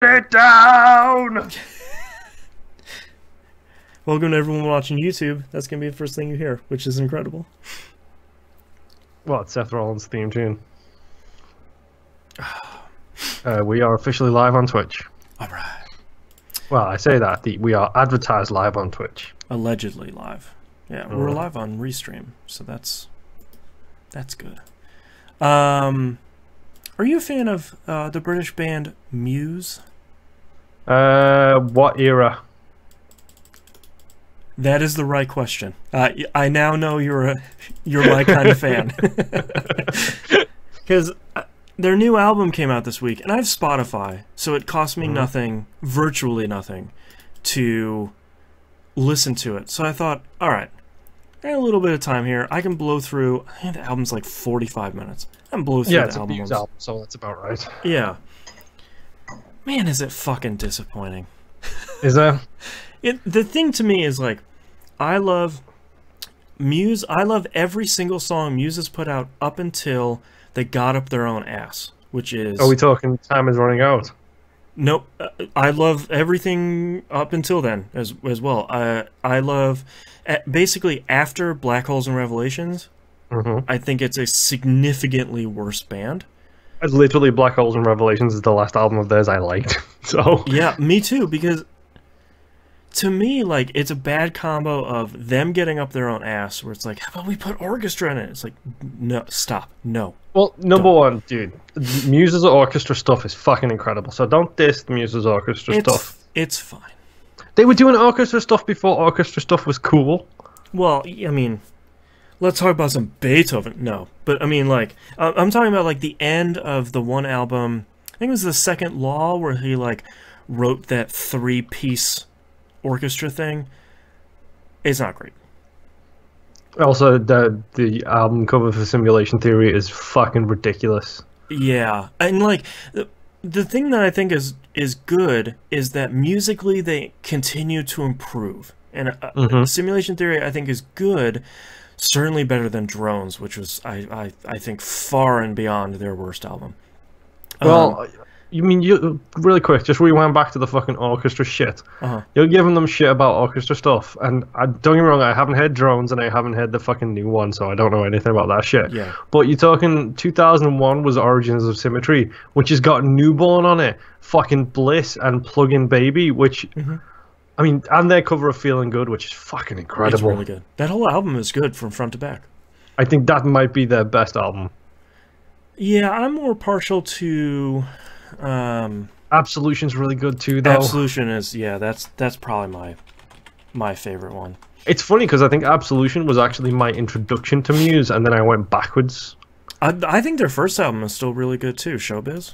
it down! Welcome to everyone watching YouTube. That's going to be the first thing you hear, which is incredible. Well, it's Seth Rollins' theme tune. We are officially live on Twitch. Alright. Well, I say that. We are advertised live on Twitch. Allegedly live. Yeah, we're live on Restream, so that's good. Are you a fan of the British band Muse? What era? That is the right question. I now know you're my kind of fan. Because their new album came out this week, and I have Spotify, so it cost me nothing, virtually nothing, to listen to it. So I thought, all right, I have a little bit of time here. I can blow through. I think the album's like 45 minutes. I can blow through the album. Yeah, it's a Muse album, so that's about right. Yeah. Man, is it fucking disappointing. Is that? The thing to me is, like, I love Muse. I love every single song Muse has put out up until they got up their own ass, which is... Are we talking Time Is Running Out? Nope. I love everything up until then as well. I love... Basically, after Black Holes and Revelations, I think it's a significantly worse band. Literally, Black Holes and Revelations is the last album of theirs I liked. So yeah, me too, because to me, like, it's a bad combo of them getting up their own ass, where it's like, how about we put orchestra in it? It's like, no, stop, no. Well, number one, dude, Muse's orchestra stuff is fucking incredible, so don't diss the Muse's orchestra stuff. It's fine. They were doing orchestra stuff before orchestra stuff was cool. Well, I mean, let's talk about some Beethoven. No, but I mean, like, I'm talking about, like, the end of the one album. I think it was the Second Law, where he, like, wrote that 3-piece orchestra thing. It's not great. Also, the album cover for Simulation Theory is fucking ridiculous. Yeah, and, like, the thing that I think is good is that musically they continue to improve. And Simulation Theory, I think, is good. Certainly better than Drones, which was, I think, far and beyond their worst album. Well, you mean, really quick, just rewind back to the fucking orchestra shit. You're giving them shit about orchestra stuff, and don't get me wrong, I haven't heard Drones, and I haven't heard the fucking new one, so I don't know anything about that shit. Yeah. But you're talking 2001 was Origins of Symmetry, which has got Newborn on it, fucking Bliss, and Plug-in Baby, which... I mean, and their cover of Feeling Good, which is fucking incredible. It's really good. That whole album is good from front to back. I think that might be their best album. Yeah, I'm more partial to... Absolution's really good too, though. Absolution is, yeah, that's probably my favorite one. It's funny, because I think Absolution was actually my introduction to Muse, and then I went backwards. I think their first album is still really good too, Showbiz.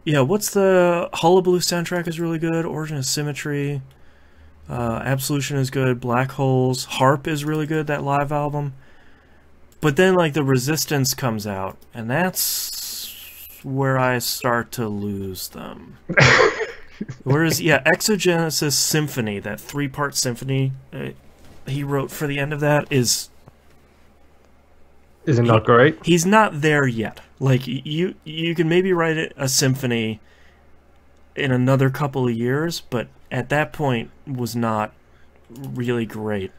Yeah, what's the Hullabaloo soundtrack is really good. Origin of Symmetry. Absolution is good. Black Holes. Harp is really good, that live album. But then, like, the Resistance comes out, and that's where I start to lose them. Whereas, yeah, Exogenesis Symphony, that 3-part symphony he wrote for the end of that is... Is it not great? He's not there yet. Like, you can maybe write a symphony in another couple of years, but at that point was not really great.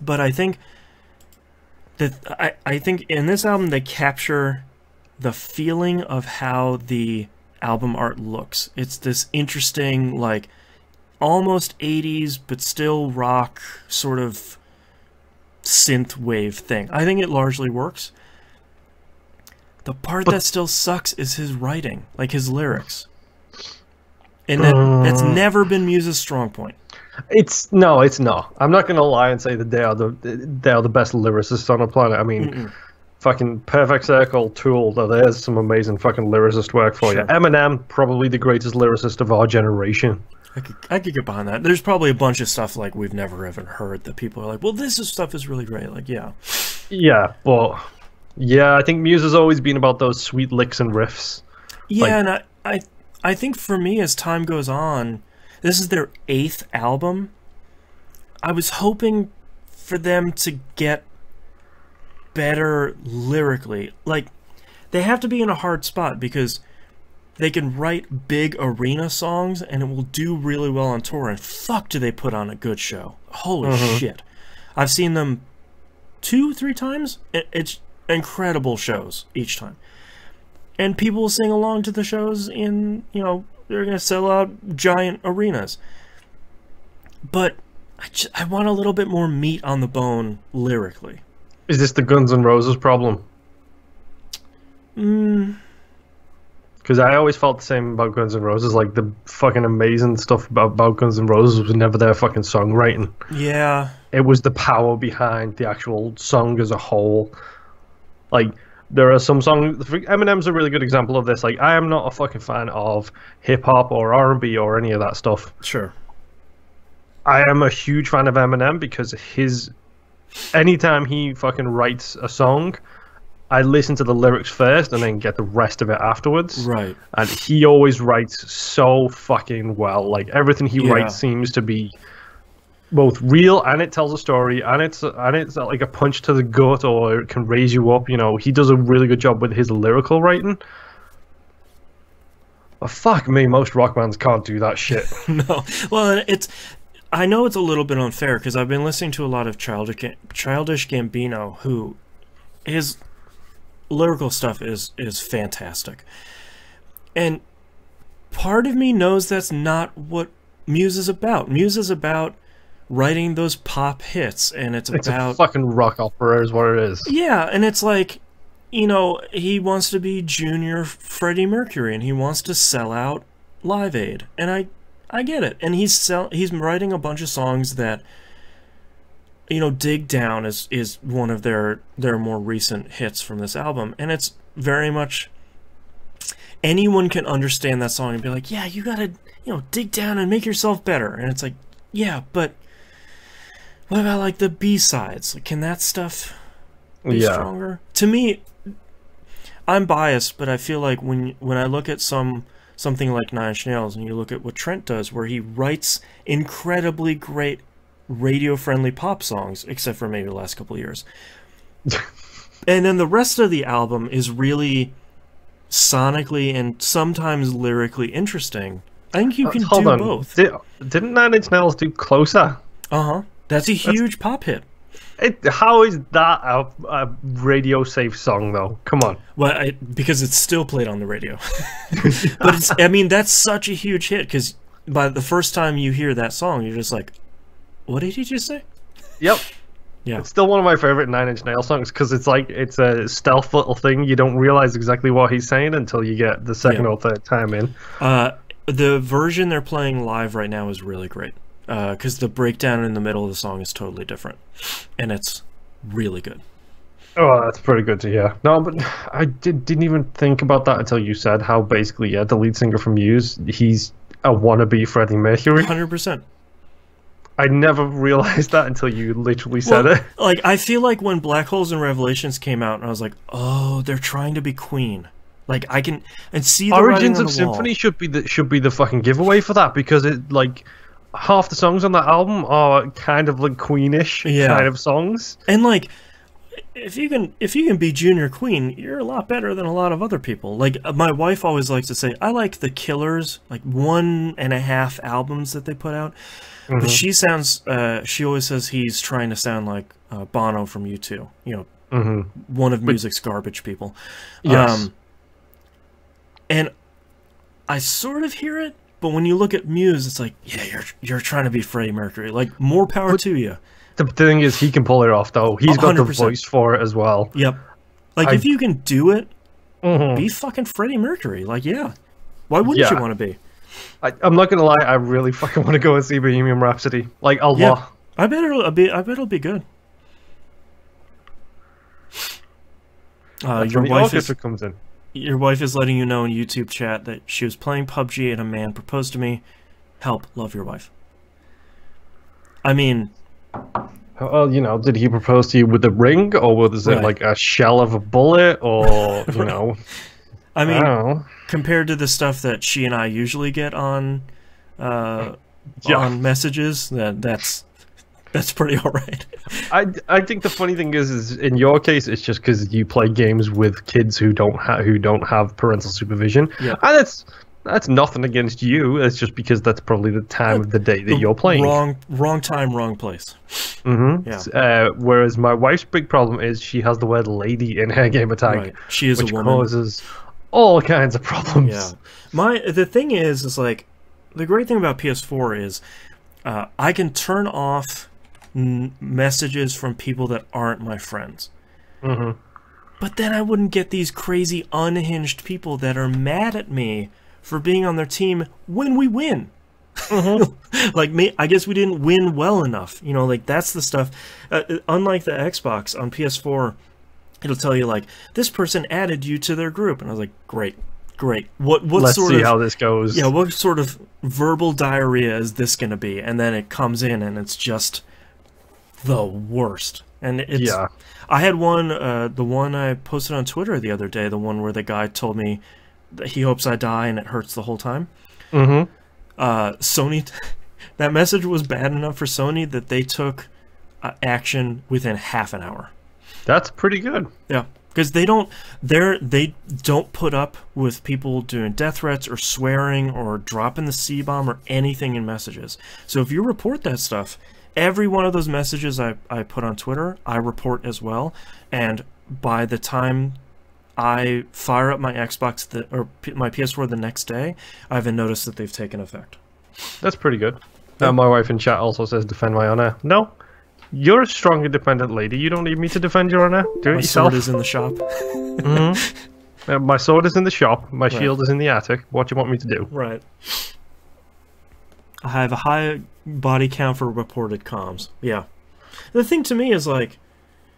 But I think that I think in this album they capture the feeling of how the album art looks. It's this interesting, like, almost 80s but still rock sort of synth wave thing. I think it largely works. The part that still sucks is his writing, like his lyrics. And that's never been Muse's strong point. It's not. I'm not gonna lie and say that they are the best lyricists on the planet. I mean, fucking Perfect Circle, Tool. There's some amazing fucking lyricist work for you. Eminem, probably the greatest lyricist of our generation. I could get behind that. There's probably a bunch of stuff like we've never even heard that people are like, well, this stuff is really great. Like, yeah. Yeah, but yeah, I think Muse has always been about those sweet licks and riffs. Yeah, like, and I think for me, as time goes on, this is their 8th album. I was hoping for them to get better lyrically. Like, they have to be in a hard spot because they can write big arena songs and it will do really well on tour, and fuck do they put on a good show. Holy shit. I've seen them 2-3 times. It's incredible shows each time. And people will sing along to the shows in, you know, they're going to sell out giant arenas. But I want a little bit more meat on the bone lyrically. Is this the Guns N' Roses problem? Because I always felt the same about Guns N' Roses. Like, the fucking amazing stuff about Guns N' Roses was never their fucking songwriting. Yeah. It was the power behind the actual song as a whole. Like, there are some songs... Eminem's a really good example of this. Like, I am not a fucking fan of hip-hop or R&B or any of that stuff. Sure. I am a huge fan of Eminem because anytime he fucking writes a song, I listen to the lyrics first and then get the rest of it afterwards. Right. And he always writes so fucking well. Like, everything he writes seems to be both real, and it tells a story, and it's like a punch to the gut, or it can raise you up. You know, he does a really good job with his lyrical writing. But fuck me, most rock bands can't do that shit. No. Well, I know it's a little bit unfair because I've been listening to a lot of Childish Gambino, who his lyrical stuff is fantastic. And part of me knows that's not what Muse is about. Muse is about writing those pop hits, and it's about a fucking rock opera is what it is. Yeah, and it's like, you know, he wants to be junior Freddie Mercury, and he wants to sell out Live Aid, and I get it. And he's writing a bunch of songs that, you know, Dig Down is one of their more recent hits from this album, and it's very much anyone can understand that song and be like, yeah, you gotta, you know, dig down and make yourself better. And it's like, yeah, but what about like the B-sides? Like, can that stuff be stronger? To me, I'm biased, but I feel like when I look at something like Nine Inch Nails, and you look at what Trent does, where he writes incredibly great radio-friendly pop songs, except for maybe the last couple of years. And then the rest of the album is really sonically and sometimes lyrically interesting. I think you can do both. Didn't Nine Inch Nails do Closer? Uh-huh. That's a huge pop hit. How is that a radio-safe song, though? Come on. Well, because it's still played on the radio. But I mean, that's such a huge hit, because by the first time you hear that song, you're just like, what did he just say? Yep. Yeah. It's still one of my favorite Nine Inch Nails songs, because it's like, it's a stealth little thing. You don't realize exactly what he's saying until you get the second or third time in. The version they're playing live right now is really great, because the breakdown in the middle of the song is totally different, and it's really good. Oh, that's pretty good to hear. No, but I didn't even think about that until you said how basically, the lead singer from Muse, he's a wannabe Freddie Mercury. 100%. I never realized that until you literally said it. Like, I feel like when Black Holes and Revelations came out, and I was like, oh, they're trying to be Queen. Like, I can see the Origins of wall. Symphony should be the fucking giveaway for that, because it, like, half the songs on that album are kind of like Queenish kind of songs. And like, if you can be Junior Queen, you're a lot better than a lot of other people. Like, my wife always likes to say, I like the Killers, like 1.5 albums that they put out. But she always says he's trying to sound like Bono from U2, you know, one of music's garbage people. Yes. And I sort of hear it, but when you look at Muse, it's like, yeah, you're trying to be Freddie Mercury. Like, more power to you. The thing is, he can pull it off, though. He's got 100%. The voice for it as well. Yep. Like, if you can do it, be fucking Freddie Mercury. Like, yeah. Why wouldn't you want to be? I'm not gonna lie, I really fucking want to go and see Bohemian Rhapsody. Like, a lot. I bet it'll be good. Your wife comes in. Your wife is letting you know in YouTube chat that she was playing PUBG and a man proposed to me. Help, love your wife. I mean, well, you know, did he propose to you with a ring, or was it like a shell of a bullet, or you know? I mean, compared to the stuff that she and I usually get on messages, that's That's pretty alright. I think the funny thing is in your case, it's just because you play games with kids who don't have parental supervision, and that's nothing against you. It's just because that's probably the time of the day that you're playing. Wrong time, wrong place. Mm-hmm. Yeah. Whereas my wife's big problem is she has the word "lady" in her gamer tag, Right. She is which a woman. Causes all kinds of problems. Yeah. The thing is like, the great thing about PS4 is I can turn off messages from people that aren't my friends. Mm-hmm. But then I wouldn't get these crazy unhinged people that are mad at me for being on their team when we win. Mm-hmm. Like me, I guess we didn't win well enough. You know, like that's the stuff. Unlike the Xbox on PS4, it'll tell you like, this person added you to their group, and I was like, great. What Let's sort see of, how this goes. Yeah, what sort of verbal diarrhea is this going to be? And then it comes in, and it's just the worst. And it's, I had one, the one I posted on Twitter the other day, the one where the guy told me that he hopes I die and it hurts the whole time. Mm-hmm. Sony, that message was bad enough for Sony that they took action within half an hour. That's pretty good. Yeah, because they don't put up with people doing death threats or swearing or dropping the C-bomb or anything in messages. So if you report that stuff, every one of those messages I put on Twitter, I report as well. And by the time I fire up my Xbox or my PS4 the next day, I haven't noticed that they've taken effect. That's pretty good. My wife in chat also says, defend my honor. No, you're a strong, independent lady. You don't need me to defend your honor. Do it yourself. My sword is in the shop. Mm-hmm. My sword is in the shop. My shield is in the attic. What do you want me to do? Right. I have a high body count for reported comms. Yeah. The thing to me is, like,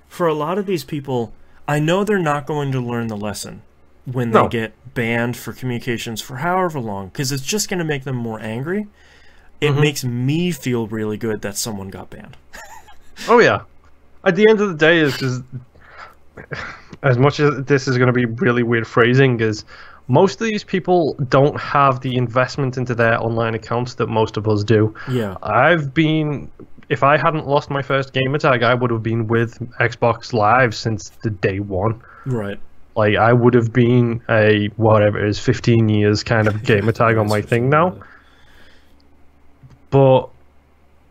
for a lot of these people, I know they're not going to learn the lesson when they get banned for communications for however long, because it's just going to make them more angry. It makes me feel really good that someone got banned. Oh, yeah. At the end of the day, is because as much as this is going to be really weird phrasing, is most of these people don't have the investment into their online accounts that most of us do. Yeah. If I hadn't lost my first gamer tag, I would have been with Xbox Live since the day one. Right. Like, I would have been a, whatever it is, 15 years kind of gamer tag on my thing now. But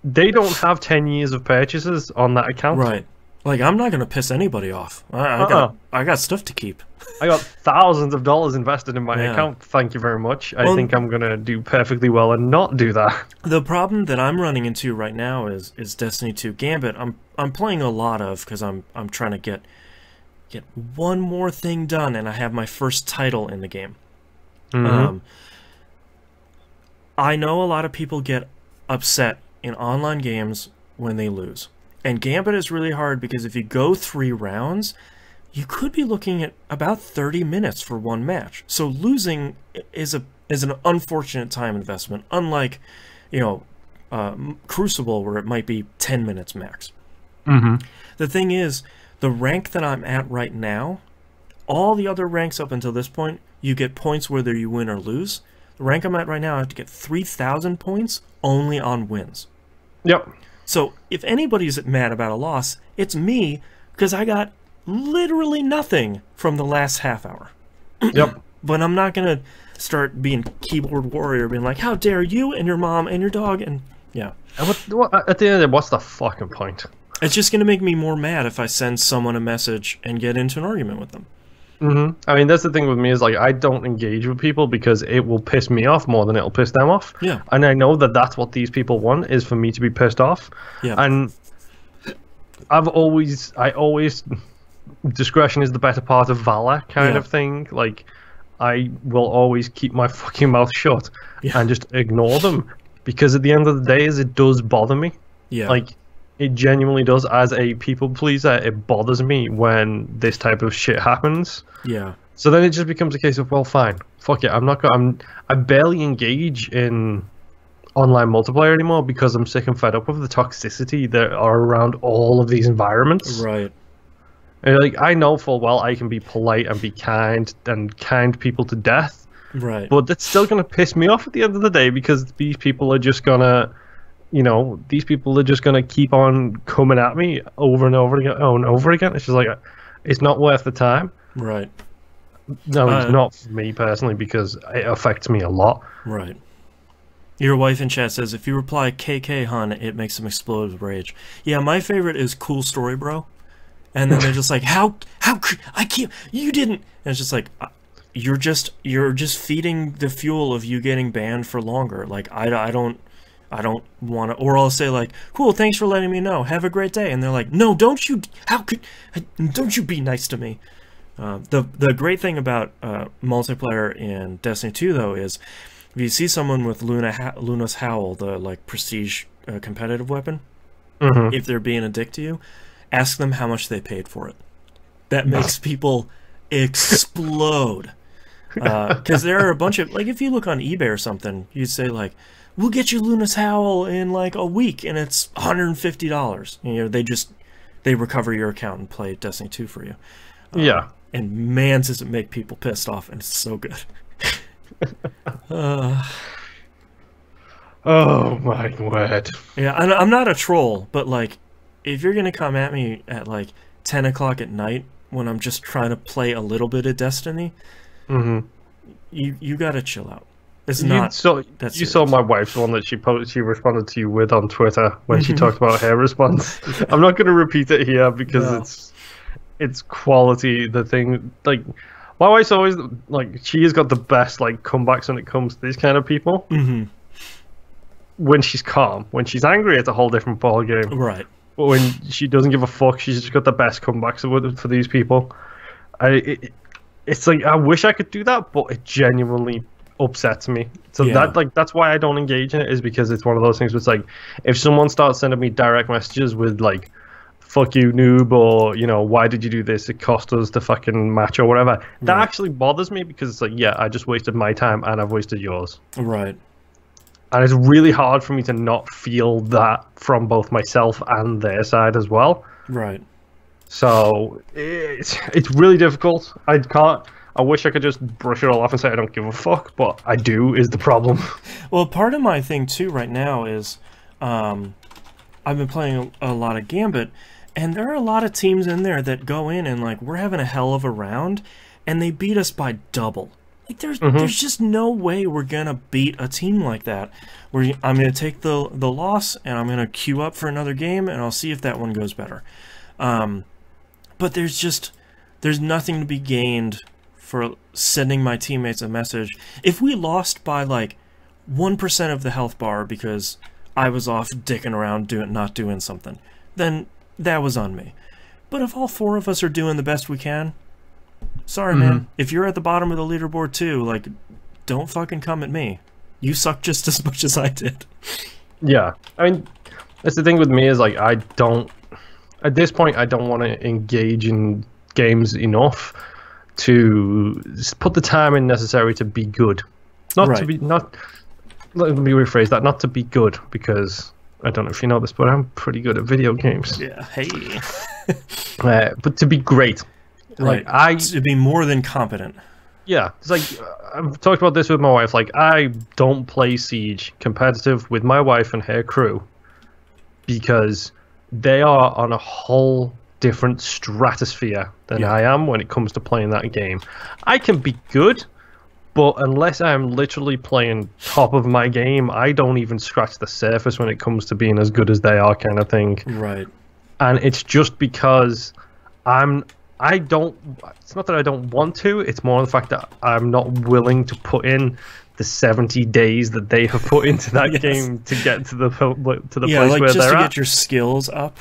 they don't have 10 years of purchases on that account. Right. Like, I'm not going to piss anybody off. I got stuff to keep. I got thousands of dollars invested in my account. Thank you very much. I think I'm going to do perfectly well and not do that. The problem that I'm running into right now is Destiny 2 Gambit. I'm playing a lot of, because I'm trying to get one more thing done, and I have my first title in the game. I know a lot of people get upset in online games when they lose. And Gambit is really hard because if you go 3 rounds, you could be looking at about 30 minutes for one match. So losing is an unfortunate time investment, unlike, Crucible, where it might be 10 minutes max. The thing is, the rank that I'm at right now, all the other ranks up until this point, you get points whether you win or lose. The rank I'm at right now, I have to get 3,000 points only on wins. Yep. So if anybody's mad about a loss, it's me, because I got literally nothing from the last half hour. Yep. But I'm not going to start being keyboard warrior, being like, how dare you and your mom and your dog, and yeah. And what, at the end of the day, what's the fucking point? It's just going to make me more mad if I send someone a message and get into an argument with them. I mean, that's the thing with me is, like, I don't engage with people because it will piss me off more than it'll piss them off. Yeah. And I know that that's what these people want, is for me to be pissed off. Yeah. And I always, discretion is the better part of valor kind of thing. Like, I will always keep my fucking mouth shut and just ignore them. Because at the end of the day, it does bother me. Yeah. Like, it genuinely does. As a people pleaser, it bothers me when this type of shit happens. Yeah. So then it just becomes a case of, well, fine, fuck it. I barely engage in online multiplayer anymore because I'm sick and fed up with the toxicity that are around all of these environments. Right. And, like, I know full well I can be polite and be kind people to death. Right. But that's still gonna piss me off at the end of the day because these people are just gonna you know, these people are just going to keep on coming at me over and over again, over and over again. It's just like, it's not worth the time. Right. No, it's not for me personally, because it affects me a lot. Right. Your wife in chat says, if you reply KK, hun, it makes them explode with rage. Yeah, my favorite is cool story, bro. And then they're just like, how, I can't, you didn't. And it's just like, you're just feeding the fuel of you getting banned for longer. Like, I don't want to, or I'll say like, cool, thanks for letting me know. Have a great day. And they're like, no, don't you be nice to me. The great thing about multiplayer in Destiny 2 though is, if you see someone with Luna's Howl, the like prestige competitive weapon, if they're being a dick to you, ask them how much they paid for it. That makes people explode. Because there are a bunch of, like, if you look on eBay or something, you'd say like, we'll get you Luna's Howl in like a week, and it's $150. You know, they recover your account and play Destiny 2 for you. Yeah. And man, does it make people pissed off, and it's so good. Oh my word. Yeah, I'm not a troll, but like, if you're gonna come at me at like 10 o'clock at night when I'm just trying to play a little bit of Destiny, you gotta chill out. It's not. You saw my wife's one that she responded to you with on Twitter when she talked about her response. I'm not going to repeat it here because it's quality. The thing, like, my wife's always like, she has got the best like comebacks when it comes to these kind of people. When she's calm, when she's angry, it's a whole different ball game. Right. But when she doesn't give a fuck, she's just got the best comebacks for these people. It's like, I wish I could do that, but it genuinely upsets me. So that's why I don't engage in it, is because it's one of those things where it's like, if someone starts sending me direct messages with like, fuck you noob, or, you know, why did you do this, it cost us the fucking match or whatever, that actually bothers me, because it's like, yeah, I just wasted my time and I've wasted yours. Right. And it's really hard for me to not feel that from both myself and their side as well. Right. So it's really difficult. I wish I could just brush it all off and say I don't give a fuck, but I do, is the problem. Well, part of my thing too right now is I've been playing a lot of Gambit, and there are a lot of teams in there that go in and like, we're having a hell of a round, and they beat us by double. Like, there's just no way we're gonna beat a team like that. I'm gonna take the loss, and I'm gonna queue up for another game, and I'll see if that one goes better. But there's nothing to be gained for sending my teammates a message. If we lost by like 1% of the health bar because I was off dicking around not doing something, then that was on me. But if all four of us are doing the best we can, sorry, man. If you're at the bottom of the leaderboard too, like, don't fucking come at me. You suck just as much as I did. Yeah. I mean, that's the thing with me, is like, at this point, I don't want to engage in games enough to put the time in necessary to be good. Let me rephrase that, not to be good, because I don't know if you know this, but I'm pretty good at video games. Yeah, hey. But to be great. Like, to be more than competent. Yeah, it's like, I've talked about this with my wife. Like, I don't play Siege competitive with my wife and her crew because they are on a whole different stratosphere than I am when it comes to playing that game. I can be good, but unless I'm literally playing top of my game, I don't even scratch the surface when it comes to being as good as they are, kind of thing. Right. And it's just because it's not that I don't want to, it's more the fact that I'm not willing to put in the 70 days that they have put into that game to get to the place where they're at. Just to get your skills up.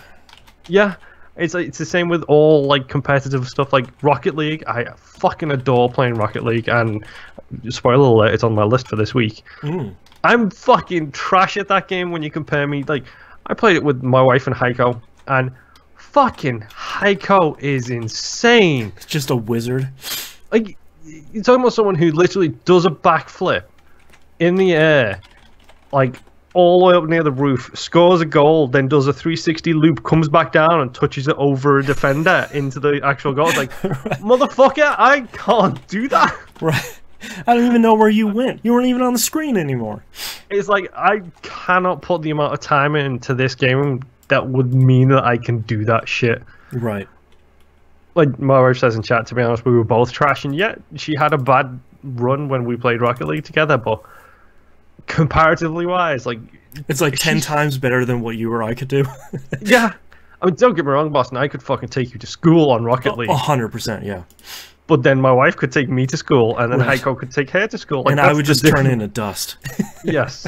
Yeah. It's the same with all like competitive stuff, like Rocket League. I fucking adore playing Rocket League, and spoiler alert, it's on my list for this week. I'm fucking trash at that game when you compare me. Like, I played it with my wife and Heiko, and fucking Heiko is insane. It's just a wizard. Like, you're talking about someone who literally does a backflip in the air, like, all the way up near the roof, scores a goal, then does a 360 loop, comes back down and touches it over a defender into the actual goal. It's like, motherfucker, I can't do that. Right. I don't even know where you went. You weren't even on the screen anymore. It's like I cannot put the amount of time into this game that would mean that I can do that shit. Right. Like my wife says in chat, to be honest, we were both trash, and yet she had a bad run when we played Rocket League together, but comparatively wise, like it's like 10 times better than what you or I could do. Yeah. I mean, don't get me wrong, Boston, I could fucking take you to school on Rocket League. 100%, yeah. But then my wife could take me to school, and then Heiko could take her to school. Like, and I would just turn into dust. Yes.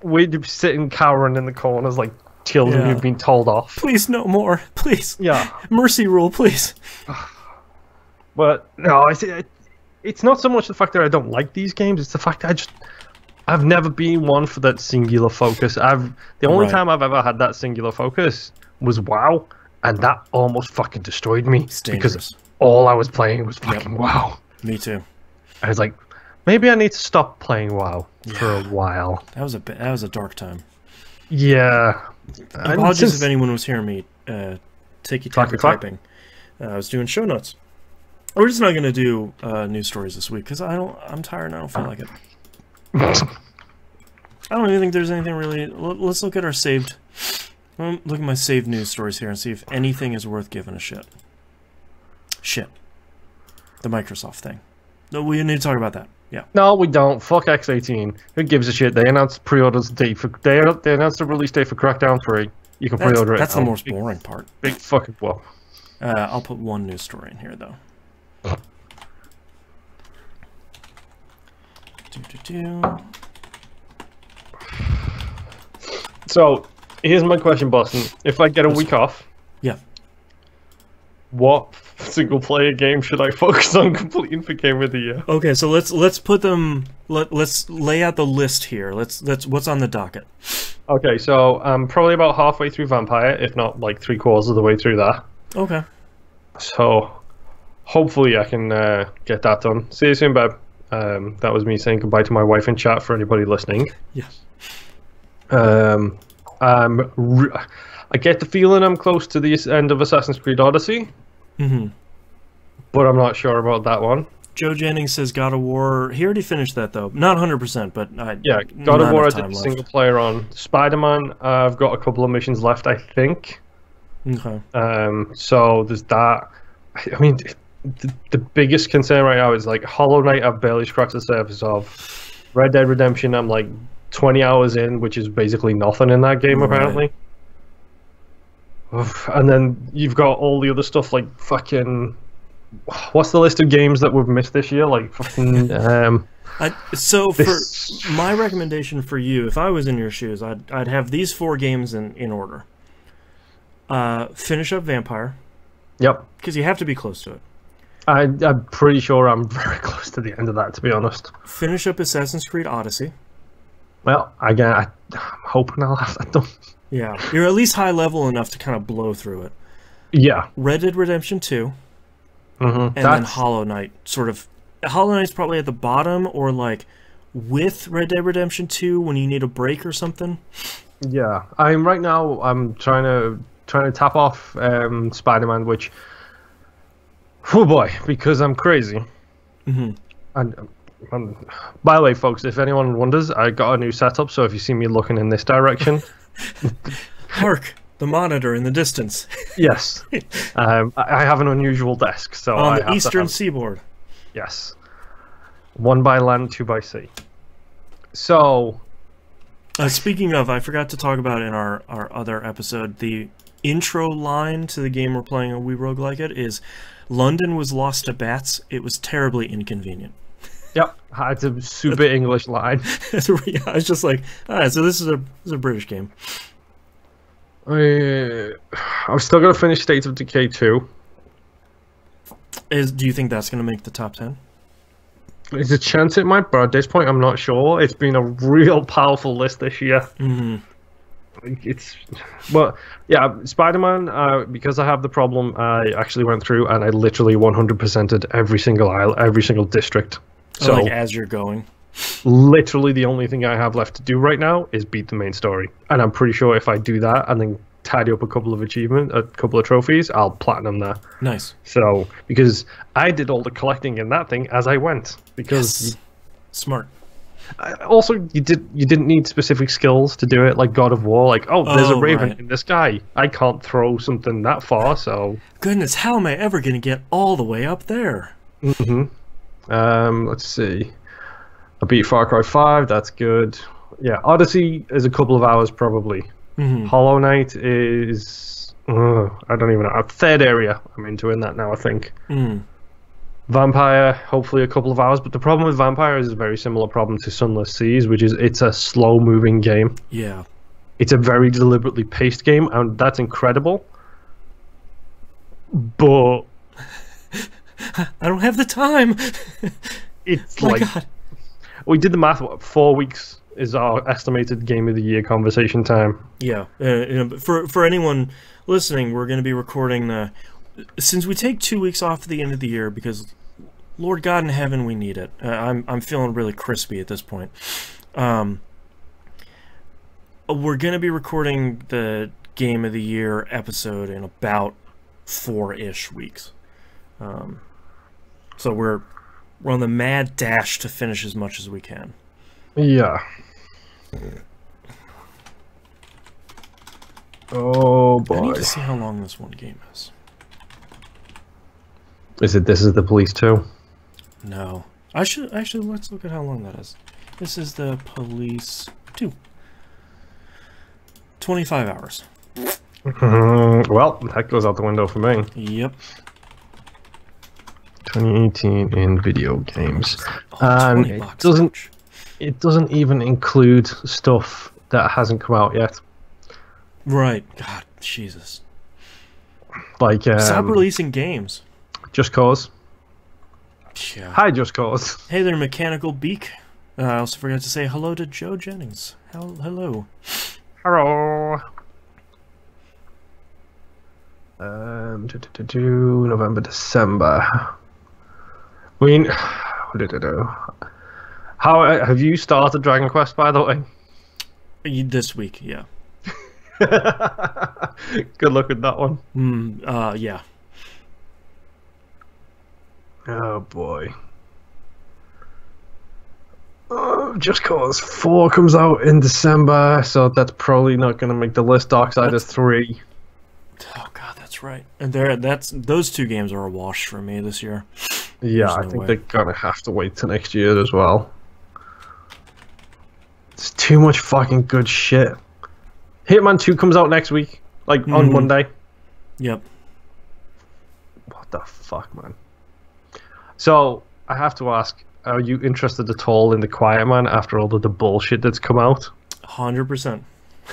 We'd be sitting cowering in the corners like children who've been told off. Please, no more. Please. Yeah. Mercy rule, please. But, no, it's not so much the fact that I don't like these games, it's the fact that I've never been one for that singular focus. The only time I've ever had that singular focus was WoW, and that almost fucking destroyed me. It's dangerous. Because all I was playing was fucking WoW. Me too. I was like, maybe I need to stop playing WoW for a while. That was a dark time. Yeah. Apologies if anyone was hearing me typing. I was doing show notes. We're just not going to do news stories this week because I'm tired and I don't feel like it. I don't even think there's anything really. Let's look at our saved. Look at my saved news stories here and see if anything is worth giving a shit. Shit. The Microsoft thing. No, we need to talk about that. Yeah. No, we don't. Fuck X18. Who gives a shit? They announced pre-orders date for. They announced the release date for Crackdown 3. You can pre-order it. That's the most boring part. Big fucking well. I'll put one news story in here though. So, here's my question, Boston. If I get a week off, what single-player game should I focus on completing for Game of the Year? Okay, so let's put them. Let's lay out the list here. Let's what's on the docket. Okay, so I'm probably about halfway through Vampire, if not like 3/4 of the way through that. Okay. So, hopefully I can get that done. See you soon, babe. That was me saying goodbye to my wife in chat for anybody listening. Yes. I get the feeling I'm close to the end of Assassin's Creed Odyssey. Mm-hmm. But I'm not sure about that one. Joe Jennings says God of War. He already finished that though. Not 100%, but yeah, God of War I did single player on. Spider-Man, I've got a couple of missions left, I think. Okay. So there's that. I mean, the biggest concern right now is like Hollow Knight. I've barely scratched the surface of. Red Dead Redemption, I'm like 20 hours in, which is basically nothing in that game apparently. And then you've got all the other stuff like fucking. What's the list of games that we've missed this year? Like fucking. For my recommendation for you, if I was in your shoes, I'd have these 4 games in order. Finish up Vampire. Yep. Because you have to be close to it. I'm pretty sure I'm very close to the end of that, to be honest. Finish up Assassin's Creed Odyssey. Well, again, I'm hoping I'll have that done. Yeah, you're at least high level enough to kind of blow through it. Yeah. Red Dead Redemption 2. And then Hollow Knight. Hollow Knight's probably at the bottom, or like with Red Dead Redemption 2 when you need a break or something. Yeah, I'm trying to tap off Spider-Man, which, oh boy, because I'm crazy. Mm-hmm. And by the way, folks, if anyone wonders, I got a new setup, so if you see me looking in this direction, hark, the monitor in the distance. Yes, I have an unusual desk, so on the eastern seaboard. Yes, 1 by land, 2 by sea. So. Speaking of, I forgot to talk about in our other episode, the intro line to the game we're playing on We Roguelike It is, London was lost to bats. It was terribly inconvenient. Yep, it's a super English line. Yeah, I was just like, alright, so this is a British game. I'm still going to finish State of Decay 2. Do you think that's going to make the top 10? There's a chance it might, but at this point I'm not sure. It's been a real powerful list this year. Mm-hmm. But yeah, Spider-Man, because I have the problem, I actually went through and I literally 100%ed every single aisle, every single district. So like as you're going? Literally the only thing I have left to do right now is beat the main story. And I'm pretty sure if I do that and then tidy up a couple of trophies, I'll platinum that. Nice. So, because I did all the collecting in that thing as I went. Because yes. Smart. Also, you didn't need specific skills to do it, like God of War. Like, oh, there's a raven in the sky. I can't throw something that far, so. Goodness, how am I ever going to get all the way up there? Let's see. I beat Far Cry 5. That's good. Yeah, Odyssey is a couple of hours probably. Hollow Knight is I don't even know. Third area I'm into in that now, I think. Vampire, hopefully a couple of hours. But the problem with Vampire is a very similar problem to Sunless Seas, which is it's a slow-moving game. Yeah. It's a very deliberately paced game, and that's incredible. But I don't have the time. It's like God. We did the math. 4 weeks is our estimated Game of the Year conversation time. Yeah. For anyone listening, we're going to be recording since we take 2 weeks off at the end of the year because, Lord God in heaven, we need it. I'm feeling really crispy at this point. We're going to be recording the Game of the Year episode in about 4-ish weeks. So we're on the mad dash to finish as much as we can. Yeah. Oh boy. I need to see how long this one game is. Is it This Is the Police 2? No. Let's look at how long that is. This is the Police 2. 25 hours. Well, that goes out the window for me. Yep. 2018 in video games. And it doesn't even include stuff that hasn't come out yet. Right. God, Jesus. Like stop releasing games. Just Cause. Yeah. Hi, Just Cause. Hey there, Mechanical Beak. I also forgot to say hello to Joe Jennings. Hello. Hello. November, December. I mean, how have you started Dragon Quest, by the way? This week, yeah. Good luck with that one. Yeah. Oh boy. Just Cause 4 comes out in December, so that's probably not going to make the list. Darksiders 3. Oh god, that's right. And those two games are a wash for me this year. Yeah, I think they're gonna have to wait till next year as well. It's too much fucking good shit. Hitman 2 comes out next week, like on Monday. Yep. What the fuck, man? So, I have to ask, are you interested at all in The Quiet Man after all of the bullshit that's come out? 100%.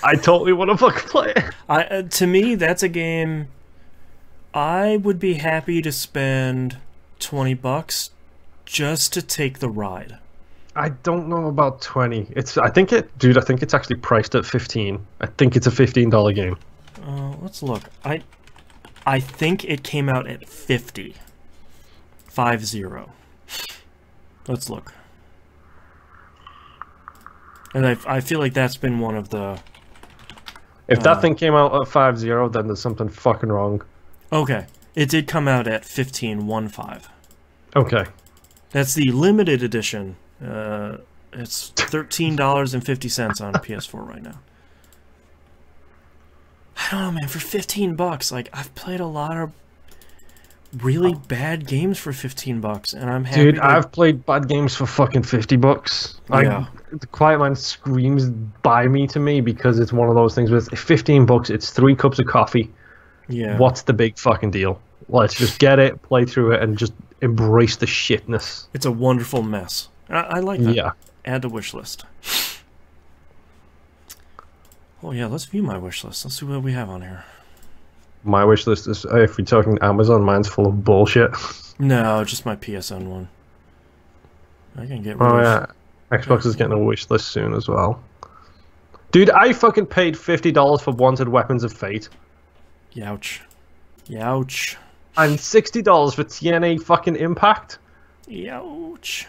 I totally want to fucking play it. To me, that's a game I would be happy to spend $20 just to take the ride. I don't know about 20. I think it's actually priced at 15. I think it's a $15 game. Let's look. I think it came out at 50. 50. Let's look. And I feel like that's been one of the... If that thing came out at 50, then there's something fucking wrong. Okay. It did come out at 15.15. Okay. That's the limited edition. It's $13.50 on PS4 right now. I don't know, man. For $15, like, I've played a lot of really bad games for $15, and I'm happy. Dude, I've played bad games for fucking $50. Yeah. The Quiet Man screams by me to me because it's one of those things where it's $15. It's 3 cups of coffee. Yeah. What's the big fucking deal? Let's just get it, play through it, and just embrace the shitness. It's a wonderful mess. I like that. Yeah. Add to wish list. Oh yeah, let's view my wish list. Let's see what we have on here. My wish list is, if we're talking Amazon, mine's full of bullshit. No, just my PSN one. I can get rid Oh of... yeah, Xbox is getting a wish list soon as well. Dude, I fucking paid $50 for Wanted Weapons of Fate. Youch. Youch. And $60 for TNA fucking Impact. Youch.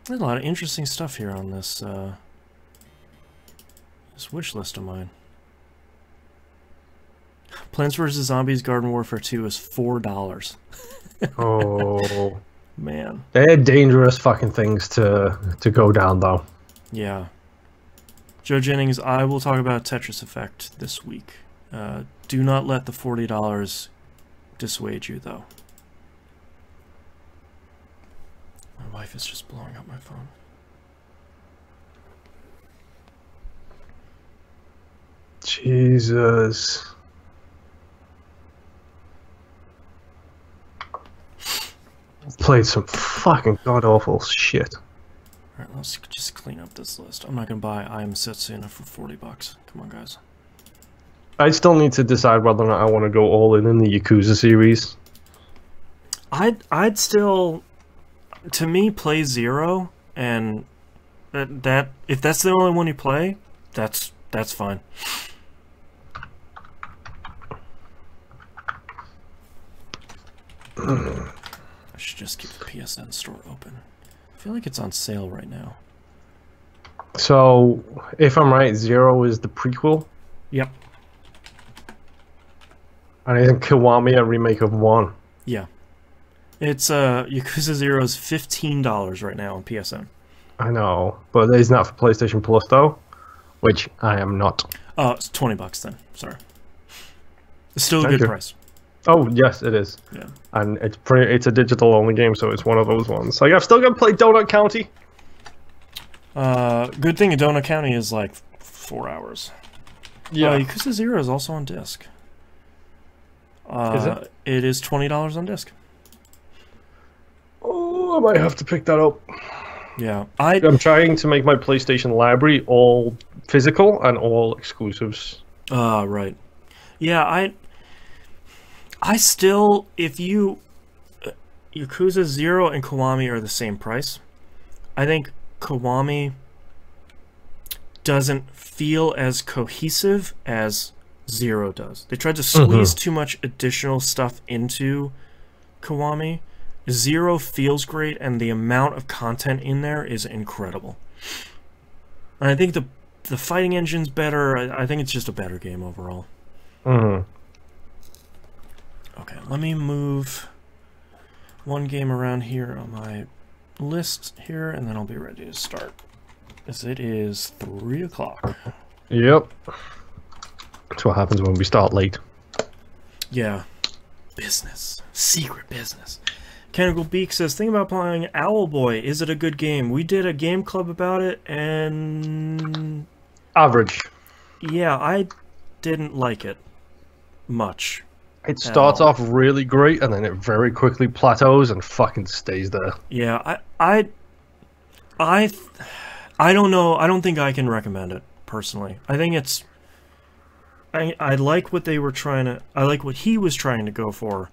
There's a lot of interesting stuff here on this this wish list of mine. Plants vs. Zombies Garden Warfare 2 is $4. Oh. Man. They're dangerous fucking things to go down, though. Yeah. Joe Jennings, I will talk about Tetris Effect this week. Do not let the $40 dissuade you, though. My wife is just blowing up my phone. Jesus. Played some fucking god-awful shit. Alright, let's just clean up this list. I'm not gonna buy I Am Setsuna for $40. Come on, guys. I still need to decide whether or not I want to go all in the Yakuza series. I'd still, to me, play Zero, and that if that's the only one you play, that's fine. I should just keep the PSN store open. I feel like it's on sale right now. So, if I'm right, Zero is the prequel? Yep. And isn't Kiwami a remake of 1? Yeah. It's Yakuza Zero is $15 right now on PSN. I know, but it's not for PlayStation Plus though, which I am not. Oh, it's $20 then. Sorry. It's still a good price. Oh yes, it is. Yeah. And it's a digital only game, so it's one of those ones. Like I've still got to play Donut County. Good thing Donut County is like 4 hours. Yeah. Yakuza Zero is also on disc. Is it? It is $20 on disc. Oh, I might have to pick that up. Yeah, I'm trying to make my PlayStation library all physical and all exclusives. Right. Yeah, I still, if you Yakuza 0 and Kiwami are the same price. I think Kiwami doesn't feel as cohesive as 0 does. They tried to squeeze too much additional stuff into Kiwami. 0 feels great, and the amount of content in there is incredible. And I think the fighting engine's better. I think it's just a better game overall. Okay, let me move one game around here on my list here, and then I'll be ready to start. As it is 3 o'clock. Yep. That's what happens when we start late. Yeah. Business. Secret business. Canical Beak says, think about playing Owlboy. Is it a good game? We did a game club about it, and... Average. Yeah, I didn't like it much. It starts off really great, and then it very quickly plateaus and fucking stays there. Yeah, I don't know. I don't think I can recommend it, personally. I think it's... I like what they were trying to... I like what he was trying to go for.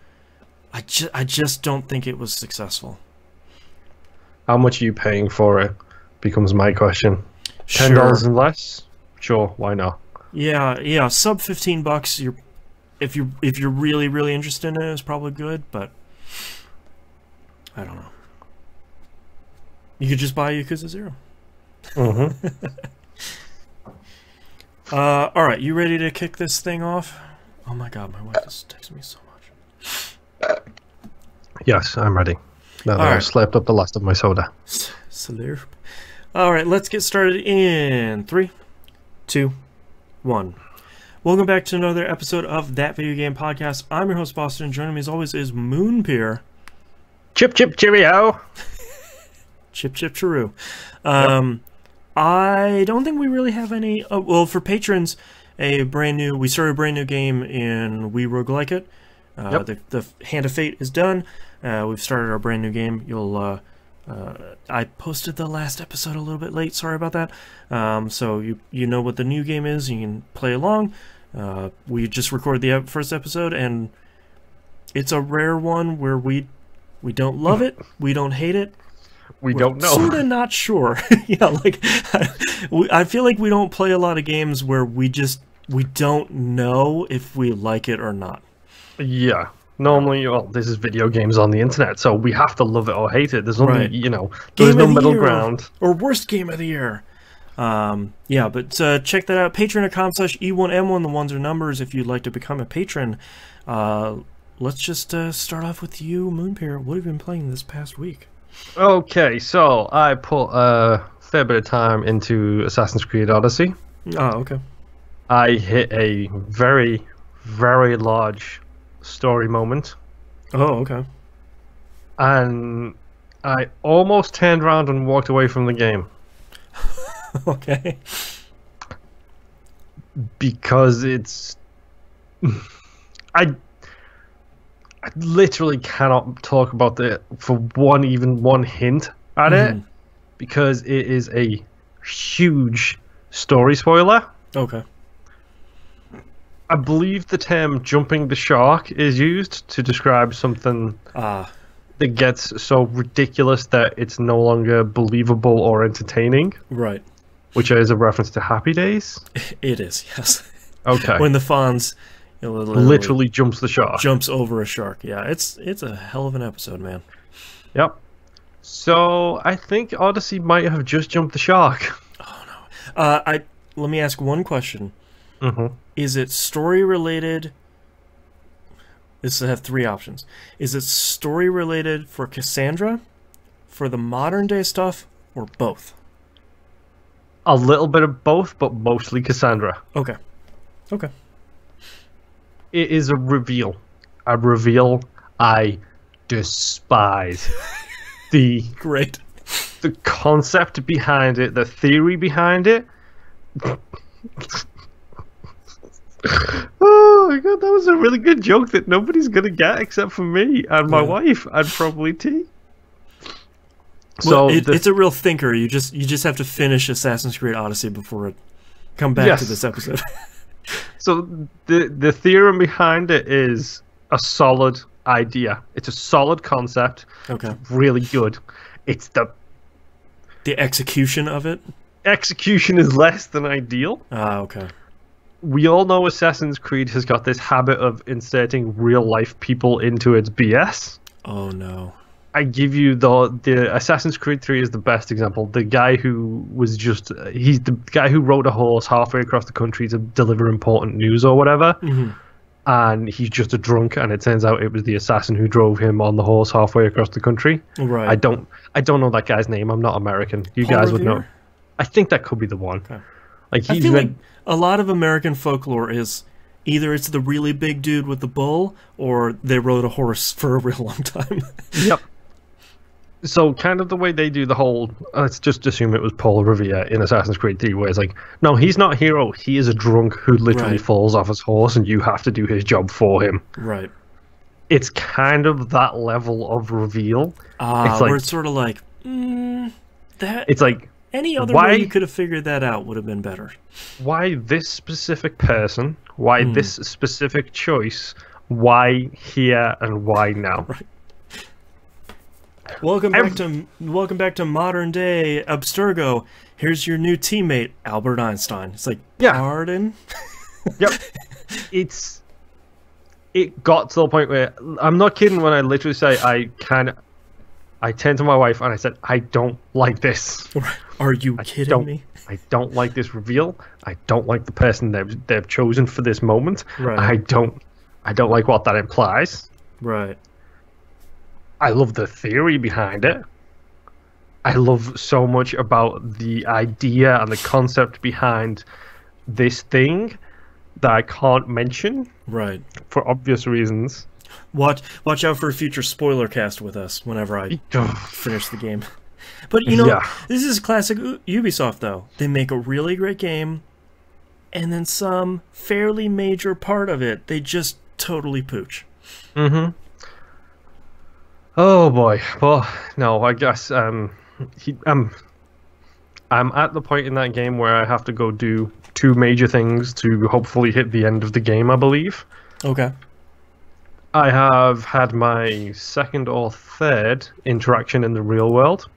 I just don't think it was successful. How much are you paying for it? Becomes my question. $10 Sure. and less? Sure, why not? Yeah. Sub $15. If you're really, really interested in it, it's probably good. But I don't know. You could just buy Yakuza 0. All right, you ready to kick this thing off? Oh my God, my wife is texting me so much. Yes, I'm ready. Now that I've slapped up the last of my soda. Salute. All right, let's get started in 3, 2, 1. Welcome back to another episode of That Video Game Podcast. I'm your host, Boston. Joining me as always is Moonpeer. Chip, chip, cheerio. Chip, chip, chiroo. I don't think we really have any... well, for patrons, we started a brand new game in We Roguelike It. The Hand of Fate is done. We've started our brand new game. I posted the last episode a little bit late. Sorry about that. So you know what the new game is. You can play along. We just recorded the first episode, and it's a rare one where we don't love it. We don't hate it. We're don't know. Sort of not sure. Yeah, like I feel like we don't play a lot of games where we don't know if we like it or not. Yeah. Normally, this is video games on the internet, so we have to love it or hate it. There's only, there's no middle ground. Or worst game of the year. Yeah, but check that out. Patreon.com/E1M1. The ones are numbers if you'd like to become a patron. let's just start off with you, Moonpear. What have you been playing this past week? Okay, so I put a fair bit of time into Assassin's Creed Odyssey. Oh, okay. I hit a very, very large story moment. Oh, okay. And I almost turned around and walked away from the game. Okay. Because it's... I literally cannot talk about it for even one hint at it. Because it is a huge story spoiler. Okay. I believe the term jumping the shark is used to describe something that gets so ridiculous that it's no longer believable or entertaining. Right. Which is a reference to Happy Days. It is, yes. Okay. When the Fonz literally jumps the shark. Jumps over a shark. Yeah, it's a hell of an episode, man. Yep. So I think Odyssey might have just jumped the shark. Oh no. Let me ask one question. Is it story related? This will have three options. Is it story related for Cassandra, for the modern day stuff, or both? A little bit of both, but mostly Cassandra. Okay. Okay. It is a reveal. A reveal I despise. Great. The concept behind it, the theory behind it. Oh my god, that was a really good joke that nobody's gonna get except for me and my wife and probably T. Well, it's a real thinker. You just have to finish Assassin's Creed Odyssey before it come back to this episode. So the theorem behind it is a solid idea. It's a solid concept. Okay. It's really good. It's the execution of it. Execution is less than ideal. Ah, okay. We all know Assassin's Creed has got this habit of inserting real-life people into its BS. Oh, no. I give you the Assassin's Creed 3 is the best example. The guy who was he's the guy who rode a horse halfway across the country to deliver important news or whatever. And he's just a drunk, and it turns out it was the assassin who drove him on the horse halfway across the country. Right. I don't know that guy's name. I'm not American. You Paul guys Revere? would know. I think that could be the one. Okay. Like I feel like a lot of American folklore is either it's the really big dude with the bull, or they rode a horse for a real long time. Yep. So kind of the way they do the whole, let's just assume it was Paul Revere in Assassin's Creed 3, where it's like, no, he's not a hero. He is a drunk who literally falls off his horse, and you have to do his job for him. Right. It's kind of that level of reveal. It's where it's sort of like, that. It's like, any other way you could have figured that out would have been better. Why this specific person? Why this specific choice? Why here and why now? Right. Welcome back to modern day Abstergo. Here's your new teammate, Albert Einstein. It's like, pardon? Yep. It got to the point where, I'm not kidding when I literally say I turned to my wife and I said, I don't like this. Are you kidding me? I don't like this reveal. I don't like the person they've chosen for this moment. Right. I don't like what that implies. Right. I love the theory behind it. I love so much about the idea and the concept behind this thing that I can't mention. Right. For obvious reasons. Watch out for a future spoiler cast with us whenever I finish the game. But, you know, this is classic Ubisoft, though. They make a really great game, and then some fairly major part of it, they just totally pooch. Oh boy. Well, no, I guess I'm at the point in that game where I have to go do 2 major things to hopefully hit the end of the game, I believe. Okay. I have had my second or third interaction in the real world.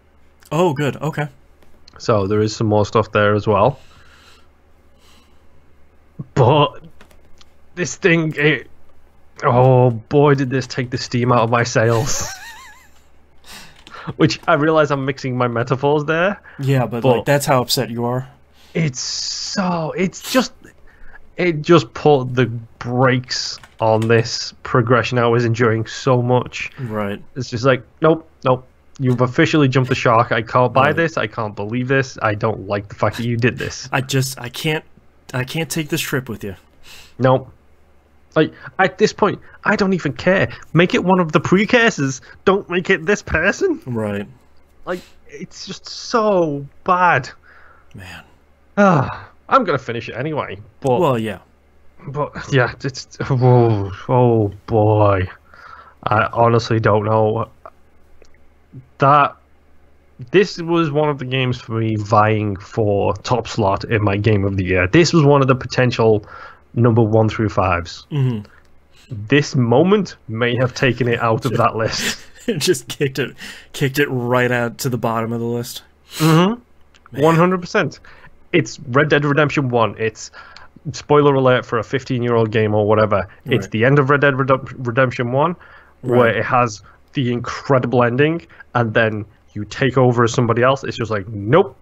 Oh, good. Okay. So there is some more stuff there as well. But this thing, oh boy, did this take the steam out of my sails. Which I realize I'm mixing my metaphors there. Yeah, but like, that's how upset you are. It's just, it just put the brakes on this progression I was enjoying so much. Right. It's just like, nope. You've officially jumped the shark. I can't buy this. I can't believe this. I don't like the fact that you did this. I can't take this trip with you. Nope. Like, at this point, I don't even care. Make it one of the precursors. Don't make it this person. Right. Like, it's just so bad. Man. I'm gonna finish it anyway. But well, yeah. But yeah, it's oh boy. I honestly don't know. This was one of the games for me vying for top slot in my game of the year. This was one of the potential number 1 through 5s. Mm-hmm. This moment may have taken it out of that list. It just kicked it right out to the bottom of the list. Mm-hmm. 100%. It's Red Dead Redemption 1. It's, spoiler alert for a 15-year-old game or whatever. Right. It's the end of Red Dead Redemption 1, where it has the incredible ending, and then you take over as somebody else. It's just like, nope.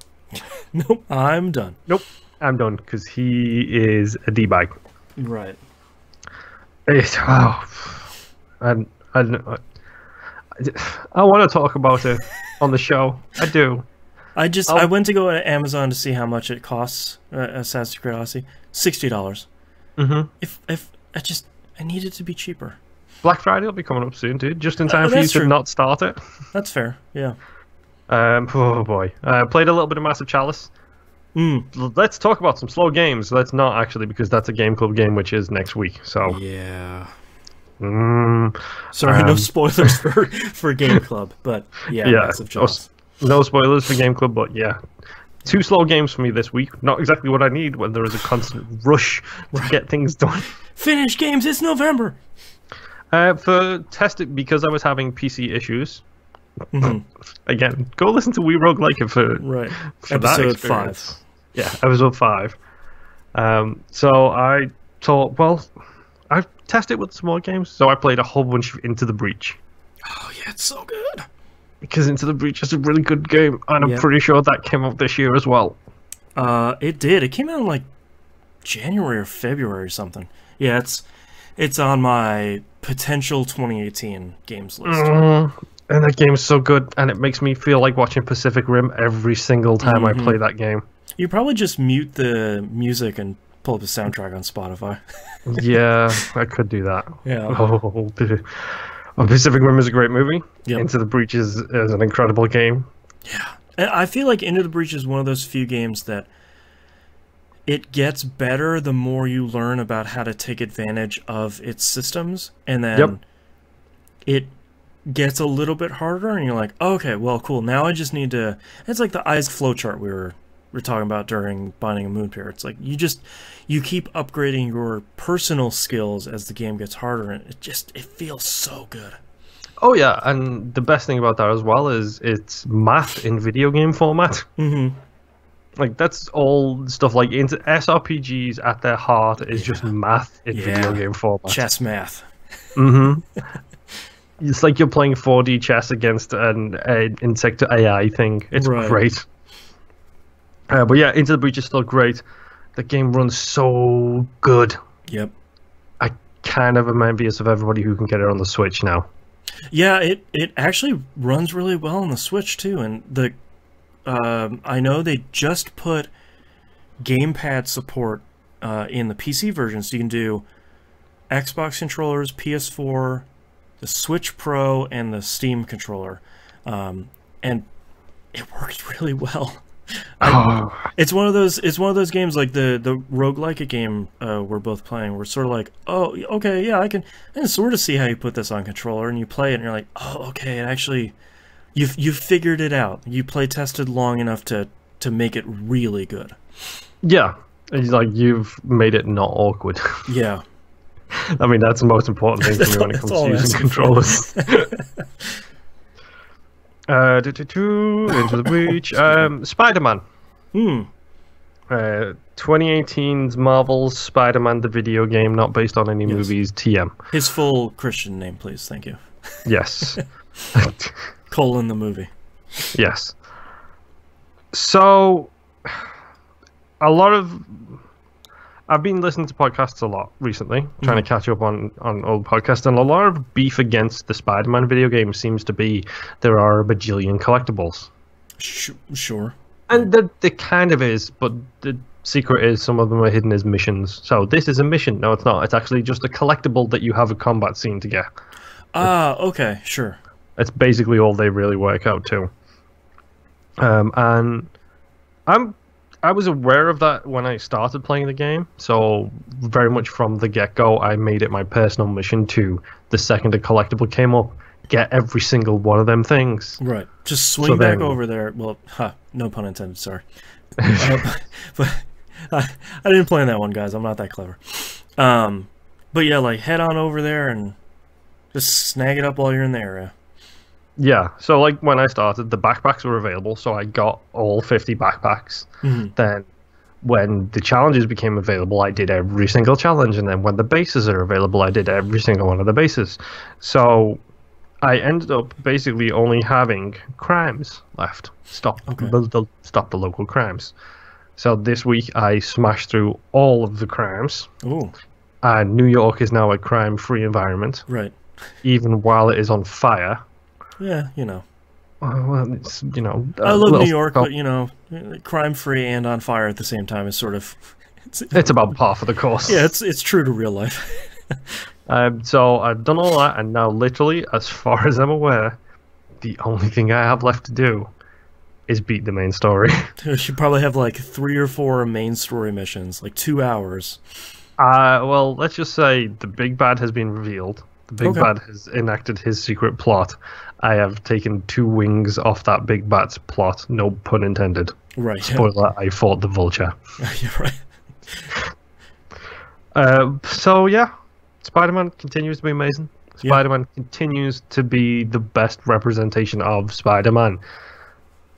Nope, I'm done. Nope, I'm done, because he is a D-bag. Right. And I want to talk about it on the show. I do. I went to go to Amazon to see how much it costs. Assassin's Creed Odyssey, $60. Mm-hmm. If I need it to be cheaper. Black Friday will be coming up soon, dude. Just in time for you to not start it. That's fair. Yeah. Oh boy. Played a little bit of Massive Chalice. Let's talk about some slow games. Let's not actually, because that's a Game Club game, which is next week. So yeah. Sorry, no spoilers for Game Club, but yeah, Massive Chalice. No spoilers for Game Club, but yeah. 2 slow games for me this week. Not exactly what I need when there is a constant rush to get things done. Finish games, it's November. For test it, because I was having PC issues. Again, go listen to We Rogue Like It for episode 5. Yeah, episode 5. So I thought, well, I've tested with some more games, so I played a whole bunch of Into the Breach. Oh yeah, it's so good. Because Into the Breach is a really good game, and I'm pretty sure that came out this year as well. It did. It came out in like January or February or something. Yeah, it's on my potential 2018 games list. And that game is so good, and it makes me feel like watching Pacific Rim every single time I play that game. You probably just mute the music and pull up the soundtrack on Spotify. Yeah, I could do that. Yeah. Oh, Pacific Rim is a great movie. Yep. Into the Breach is an incredible game. Yeah. I feel like Into the Breach is one of those few games that it gets better the more you learn about how to take advantage of its systems, and then it gets a little bit harder, and you're like, okay, well, cool. Now I just need to... It's like the eyes flowchart we were talking about during Binding of Moonpier. It's like you keep upgrading your personal skills as the game gets harder, and it feels so good. Oh yeah, and the best thing about that as well is it's math in video game format. Like, that's all stuff like into SRPGs at their heart is just math in video game format. Chess math. It's like you're playing 4D chess against an insect AI thing. It's great. But yeah, Into the Breach is still great. The game runs so good. Yep. I kind of am envious of everybody who can get it on the Switch now. Yeah, it actually runs really well on the Switch too, and the I know they just put gamepad support in the PC version, so you can do Xbox controllers, PS4, the Switch Pro, and the Steam controller, and it works really well. It's one of those games like the roguelike game we're both playing. We're sort of like, oh, okay, yeah, I can sort of see how you put this on controller, and you play it, and you're like, oh, okay, and actually, you've figured it out. You play tested long enough to make it really good. Yeah, it's like you've made it not awkward. Yeah. I mean, that's the most important thing for me when it comes to using controllers. Into the Breach. Spider-Man. 2018's Marvel's Spider-Man, the video game, not based on any movies. TM. His full Christian name, please. Thank you. Yes. Colon the movie. Yes. So, a lot of I've been listening to podcasts a lot recently, trying to catch up on old podcasts, and a lot of beef against the Spider-Man video game seems to be there are a bajillion collectibles. Sure. And there kind of is, but the secret is some of them are hidden as missions. So this is a mission. No, it's not. It's actually just a collectible that you have a combat scene to get. Okay, sure. That's basically all they really work out to. And I was aware of that when I started playing the game, so very much from the get-go, I made it my personal mission to, the second a collectible came up, get every single one of them things. Right. Just swing back over there. Well, no pun intended, sorry. But I didn't plan that one, guys. I'm not that clever. But yeah, like, head on over there and just snag it up while you're in the area. Yeah, so like when I started, the backpacks were available, so I got all 50 backpacks. Then when the challenges became available, I did every single challenge, and then when the bases are available, I did every single one of the bases. So I ended up basically only having crimes left. Stop the local crimes. So this week I smashed through all of the crimes. Ooh. And New York is now a crime-free environment. Right. Even while it is on fire. Yeah, you know. Well, it's, you know... I love New York, but, you know, crime-free and on fire at the same time is sort of... It's about par for the course. Yeah, it's true to real life. So I've done all that, and now literally, as far as I'm aware, the only thing I have left to do is beat the main story. You should probably have like 3 or 4 main story missions, like 2 hours. Well, let's just say the big bad has been revealed. The big bad has enacted his secret plot. I have taken 2 wings off that big bad's plot. No pun intended. Right. Spoiler, I fought the vulture. You're right. So, yeah. Spider-Man continues to be amazing. Spider-Man continues to be the best representation of Spider-Man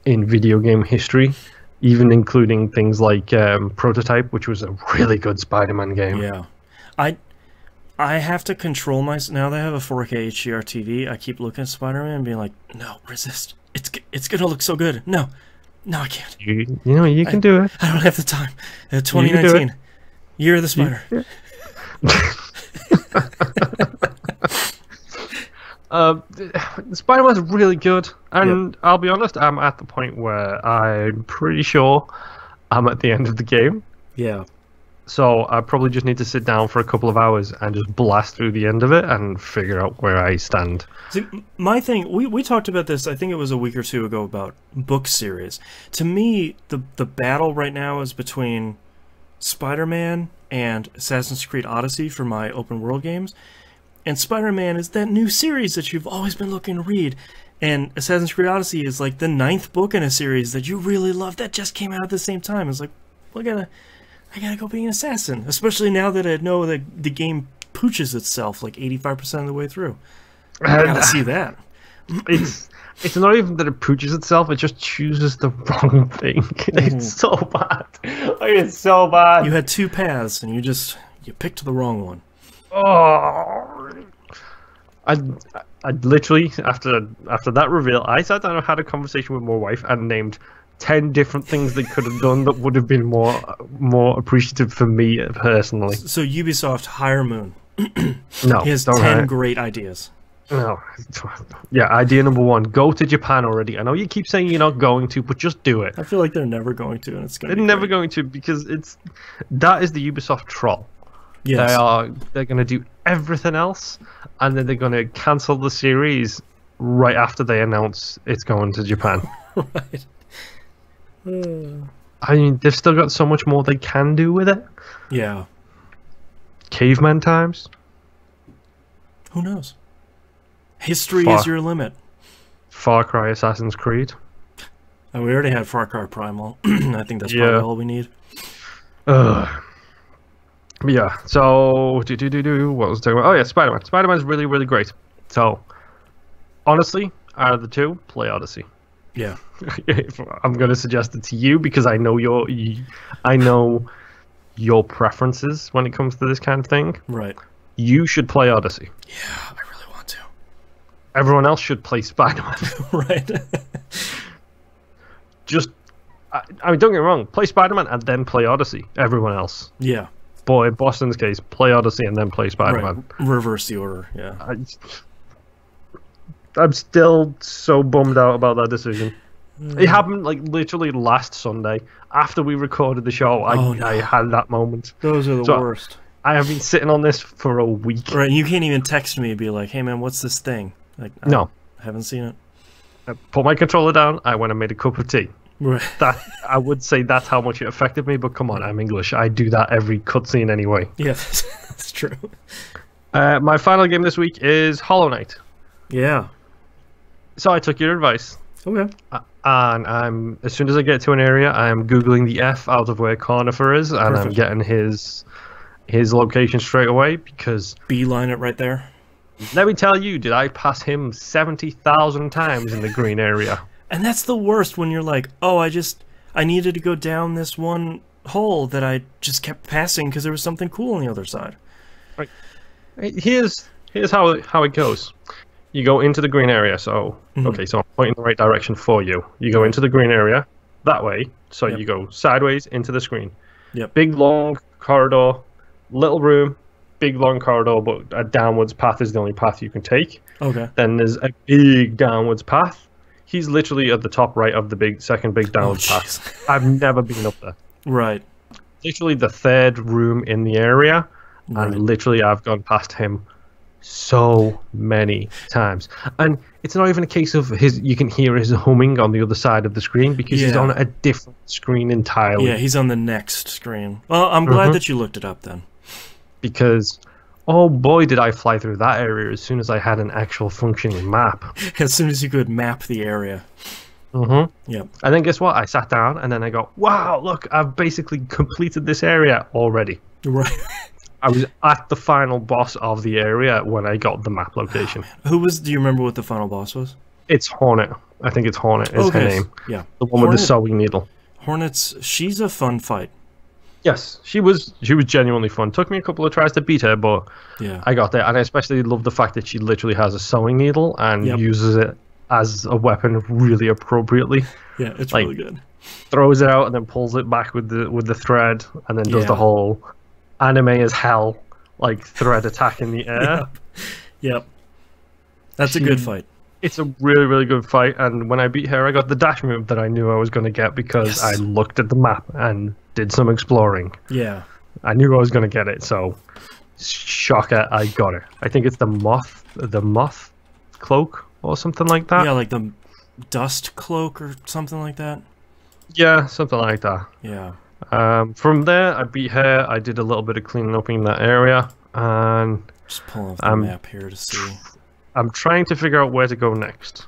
in video game history, even including things like Prototype, which was a really good Spider-Man game. Yeah. I have to control myself. Now that I have a 4K HDR TV, I keep looking at Spider-Man and being like, no, resist. It's going to look so good. No, I can't. You know, you can do it. I don't have the time. 2019, Year of the Spider. Spider-Man's really good, and I'll be honest, I'm at the point where I'm pretty sure I'm at the end of the game. Yeah. So I probably just need to sit down for a couple of hours and just blast through the end of it and figure out where I stand. See, my thing, we talked about this, I think it was a week or 2 ago, about book series. To me, the battle right now is between Spider-Man and Assassin's Creed Odyssey for my open world games. And Spider-Man is that new series that you've always been looking to read. And Assassin's Creed Odyssey is like the 9th book in a series that you really love that just came out at the same time. It's like, well, I gotta go be an assassin. Especially now that I know that the game pooches itself like 85% of the way through. I gotta see that. It's not even that it pooches itself, it just chooses the wrong thing. It's so bad. Like, it's so bad. You had 2 paths and you picked the wrong one. Oh, I literally after that reveal, I sat down and had a conversation with my wife and named 10 different things they could have done that would have been more appreciative for me personally. So Ubisoft, hire Moon. No, he has 10 great ideas. No, yeah. Idea number 1: go to Japan already. I know you keep saying you're not going to, but just do it. I feel like they're never going to, and it's gonna. They're never going to, because that is the Ubisoft troll. Yes. They're going to do everything else, and then they're going to cancel the series right after they announce it's going to Japan. Right. I mean, they've still got so much more they can do with it. Yeah. Caveman times. Who knows? History is your limit. Far Cry, Assassin's Creed. And we already had Far Cry Primal. I think that's probably all we need. Yeah, so what was I talking about? Oh yeah, Spider-Man. Spider-Man's really, really great. So honestly, out of the 2, play Odyssey. Yeah. I'm gonna suggest it to you because I know your preferences when it comes to this kind of thing. Right. You should play Odyssey. Yeah, I really want to. Everyone else should play Spider-Man. Right. I mean, don't get me wrong. Play Spider-Man and then play Odyssey. Everyone else. Yeah. But in Boston's case, play Odyssey and then play Spider-Man. Right. Reverse the order, yeah. I'm still so bummed out about that decision. It happened like literally last Sunday after we recorded the show. I had that moment. Those are the worst. I have been sitting on this for a week. Right, you can't even text me and be like, "Hey man, what's this thing?" Like, no, I haven't seen it. I put my controller down. I went and made a cup of tea. Right. That I would say that's how much it affected me. But come on, I'm English. I do that every cutscene anyway. Yeah, that's true. My final game this week is Hollow Knight. Yeah. So I took your advice. Okay. And as soon as I get to an area, I'm Googling the F out of where Cornifer is, and Perfect. I'm getting his location straight away because... Beeline it right there. Let me tell you, did I pass him 70,000 times in the green area? And that's the worst when you're like, oh, I needed to go down this one hole that I just kept passing because there was something cool on the other side. Right. Here's how it goes. You go into the green area, so okay, so I'm pointing the right direction for you. You go into the green area that way, so you go sideways into the screen. Yep. Big long corridor, little room, big long corridor, but a downwards path is the only path you can take. Okay. Then there's a big downwards path. He's literally at the top right of the second big downwards path. I've never been up there. Right. Literally the third room in the area, and literally I've gone past him so many times, and it's not even a case of you can hear his humming on the other side of the screen because he's on a different screen entirely. Yeah, he's on the next screen. Well, I'm glad that you looked it up then, because oh boy did I fly through that area as soon as I had an actual functioning map. As soon as you could map the area. Yep. And then guess what, I sat down and then I go, wow, look, I've basically completed this area already. Right. I was at the final boss of the area when I got the map location. Do you remember what the final boss was? It's Hornet. I think it's Hornet is her name. Yeah. The one with the sewing needle. She's a fun fight. Yes, she was genuinely fun. Took me a couple of tries to beat her, but I got there. And I especially love the fact that she literally has a sewing needle and uses it as a weapon really appropriately. Yeah, it's really good. Throws it out and then pulls it back with the thread and then does the whole anime as hell, like thread attack in the air. Yep. That's a good fight. It's a really, really good fight, and when I beat her, I got the dash move that I knew I was going to get because I looked at the map and did some exploring. Yeah. I knew I was going to get it, so shocker, I got it. I think it's the moth cloak or something like that. Yeah, like the dust cloak or something like that. Yeah, something like that. Yeah. From there, I beat her. I did a little bit of cleaning up in that area, and just pulling up the map here to see. I'm trying to figure out where to go next.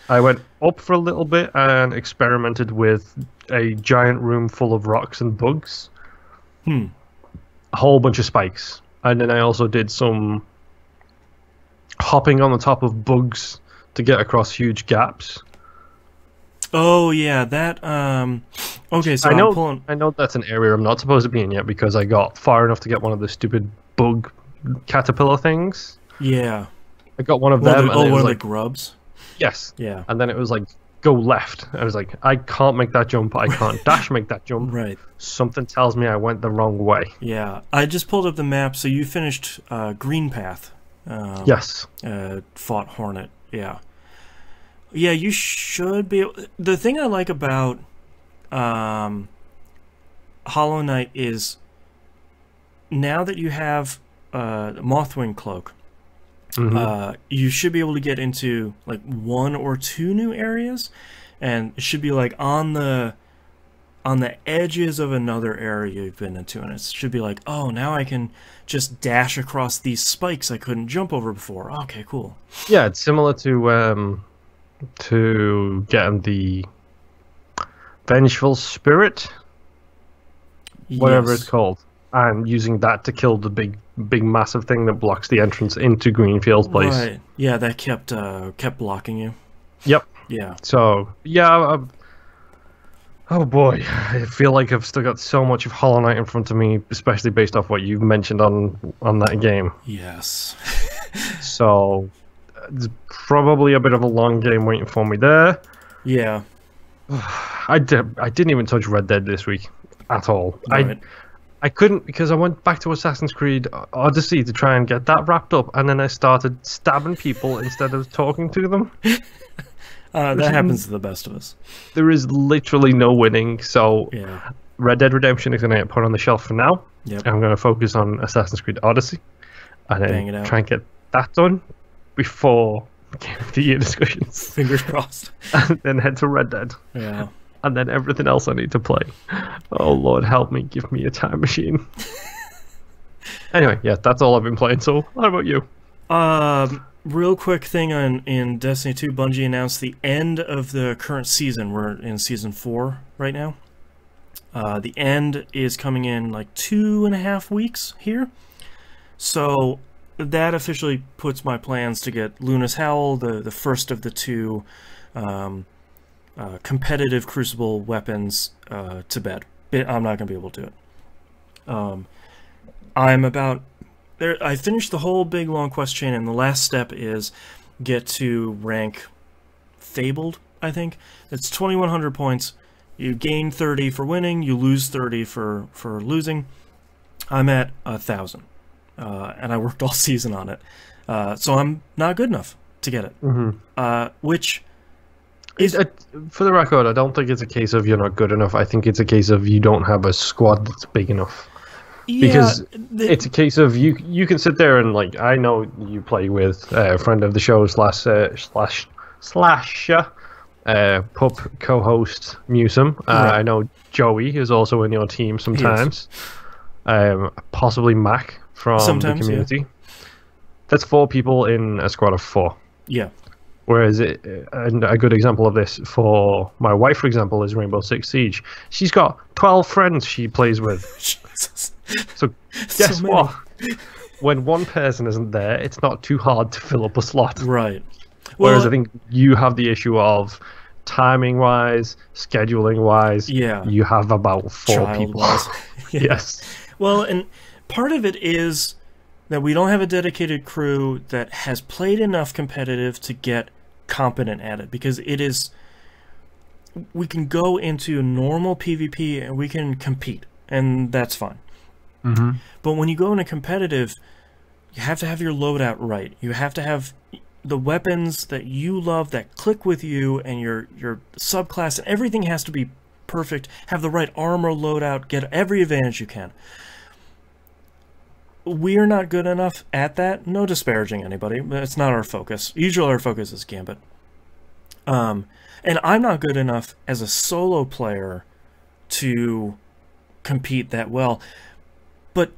I went up for a little bit and experimented with a giant room full of rocks and bugs. A whole bunch of spikes, and then I also did some hopping on the top of bugs to get across huge gaps. Oh yeah, that okay, so I know that's an area I'm not supposed to be in yet because I got far enough to get one of the stupid bug caterpillar things. Yeah. I got one of them. One of the grubs? Yes. Yeah. And then it was like, go left. I was like, I can't make that jump. I can't dash make that jump. Right. Something tells me I went the wrong way. Yeah. I just pulled up the map, so you finished Green Path. Yes. Fought Hornet. Yeah. Yeah, you should be able... The thing I like about Hollow Knight is now that you have Mothwing Cloak, you should be able to get into like 1 or 2 new areas, and it should be like on the edges of another area you've been into, and it should be like, oh, now I can just dash across these spikes I couldn't jump over before. Okay, cool. Yeah, it's similar to getting the Vengeful Spirit, whatever it's called, and using that to kill the big massive thing that blocks the entrance into Greenfield Place. Right. Yeah, that kept blocking you. Yep. Yeah. So yeah, oh boy, I feel like I've still got so much of Hollow Knight in front of me, especially based off what you've mentioned on that game. Yes. So there's probably a bit of a long game waiting for me there. Yeah. I didn't even touch Red Dead this week at all. Right. I couldn't because I went back to Assassin's Creed Odyssey to try and get that wrapped up, and then I started stabbing people instead of talking to them. That happens to the best of us. There is literally no winning, so Yeah. Red Dead Redemption is going to get put on the shelf for now. Yep. I'm going to focus on Assassin's Creed Odyssey, and Bang it then out. try and get that done before Game of the Year discussions, Fingers crossed. and then head to Red Dead. Yeah. And then everything else I need to play. Oh Lord, help me! Give me a time machine. Anyway, yeah, that's all I've been playing. So, how about you? Real quick thing in Destiny 2, Bungie announced the end of the current season. We're in season 4 right now. The end is coming in like 2.5 weeks here. So that officially puts my plans to get Luna's Howl, the first of the two competitive Crucible weapons, to bed. I'm not going to be able to do it. I'm about there. I finished the whole big long quest chain, and the last step is get to rank Fabled. I think it's 2,100 points. You gain 30 for winning, you lose 30 for losing. I'm at 1,000, and I worked all season on it, so I'm not good enough to get it. Which is, for the record, I don't think it's a case of you're not good enough. I think it's a case of you don't have a squad that's big enough. Because it's a case of you can sit there and, like, I know you play with a friend of the show slash pup co-host Musum. I know Joey is also in your team sometimes. Possibly Mac from the community. Yeah. That's 4 people in a squad of 4. Yeah. Whereas a good example of this for my wife, for example, is Rainbow Six Siege. She's got 12 friends she plays with. So guess what? When one person isn't there, it's not too hard to fill up a slot. Right. Whereas I think you have the issue of timing-wise, scheduling-wise. Yeah. You have about 4 people. Yeah. Yes. Well, and part of it is that we don't have a dedicated crew that has played enough competitive to get competent at it, because it is, we can go into normal PvP and we can compete, and that's fine. But when you go into competitive, you have to have your loadout right. You have to have the weapons that you love that click with you, and your subclass, and everything has to be perfect. Have the right armor loadout, get every advantage you can. We are not good enough at that. No disparaging anybody, but it's not our focus. Usually our focus is Gambit. And I'm not good enough as a solo player to compete that well. But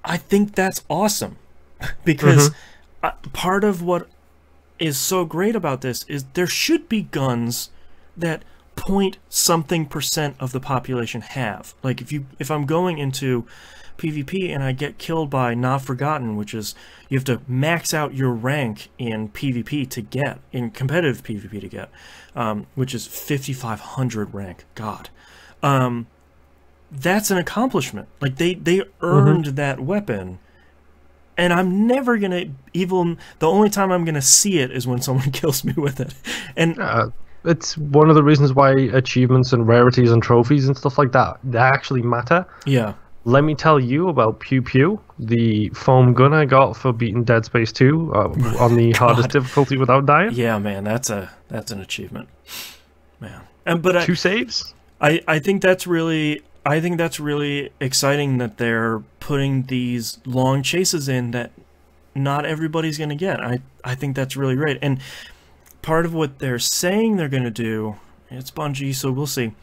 I think that's awesome, because part of what is so great about this is there should be guns that point something % of the population have. Like if I'm going into PvP and I get killed by Not Forgotten, which is you have to max out your rank in PvP to get, in competitive PvP to get, which is 5,500 rank. God. That's an accomplishment. Like they earned that weapon, and I'm never gonna even. The only time I'm gonna see it is when someone kills me with it, and it's one of the reasons why achievements and rarities and trophies and stuff like that actually matter. Yeah. Let me tell you about Pew Pew, the foam gun I got for beating Dead Space 2 on the hardest difficulty without dying. Yeah, man, that's an achievement, man. But 2 saves. I think that's really exciting that they're putting these long chases in that not everybody's going to get. I think that's really great. And part of what they're saying they're going to do, it's Bungie, so we'll see,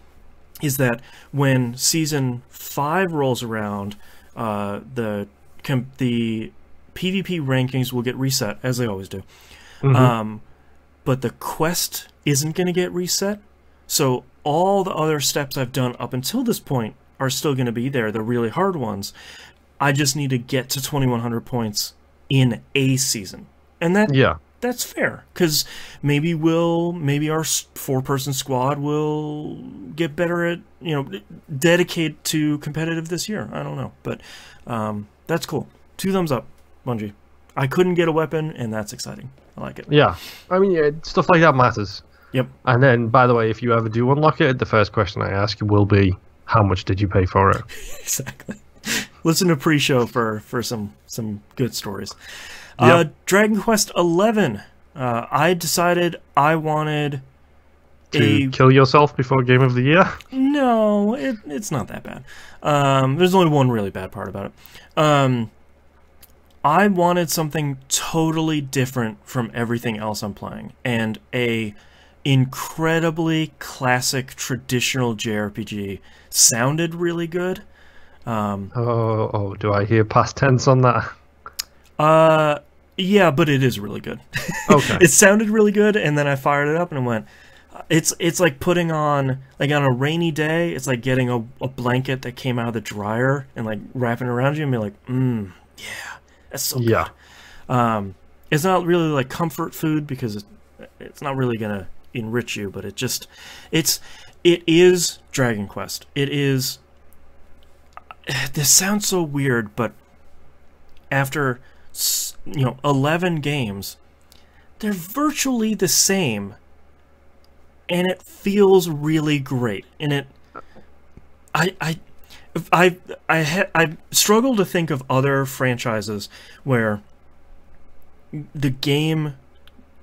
is that when Season 5 rolls around, the PvP rankings will get reset, as they always do. But the quest isn't going to get reset. So all the other steps I've done up until this point are still going to be there, the really hard ones. I just need to get to 2,100 points in a season. And that's fair, because maybe our 4-person squad will get better at, dedicate to competitive this year. I don't know, but that's cool. 2 thumbs up, Bungie. I couldn't get a weapon, and that's exciting. I like it. Yeah, I mean, stuff like that matters. Yep. And then, by the way, if you ever do unlock it, the first question I ask will be, how much did you pay for it? Exactly. listen to pre-show for some good stories. Yep. Dragon Quest XI. I decided I wanted to kill yourself before Game of the Year? No, it's not that bad. There's only one really bad part about it. I wanted something totally different from everything else I'm playing, and a incredibly classic traditional JRPG sounded really good. Do I hear past tense on that? Yeah, but it is really good. Okay. It sounded really good, and then I fired it up and went, it's like putting on, like on a rainy day, it's like getting a blanket that came out of the dryer and like wrapping it around you and be like, yeah, that's so good. It's not really like comfort food because it's not really gonna enrich you, but it is Dragon Quest. It is. This sounds so weird, but after 11 games, they're virtually the same, and it feels really great. And I struggle to think of other franchises where the game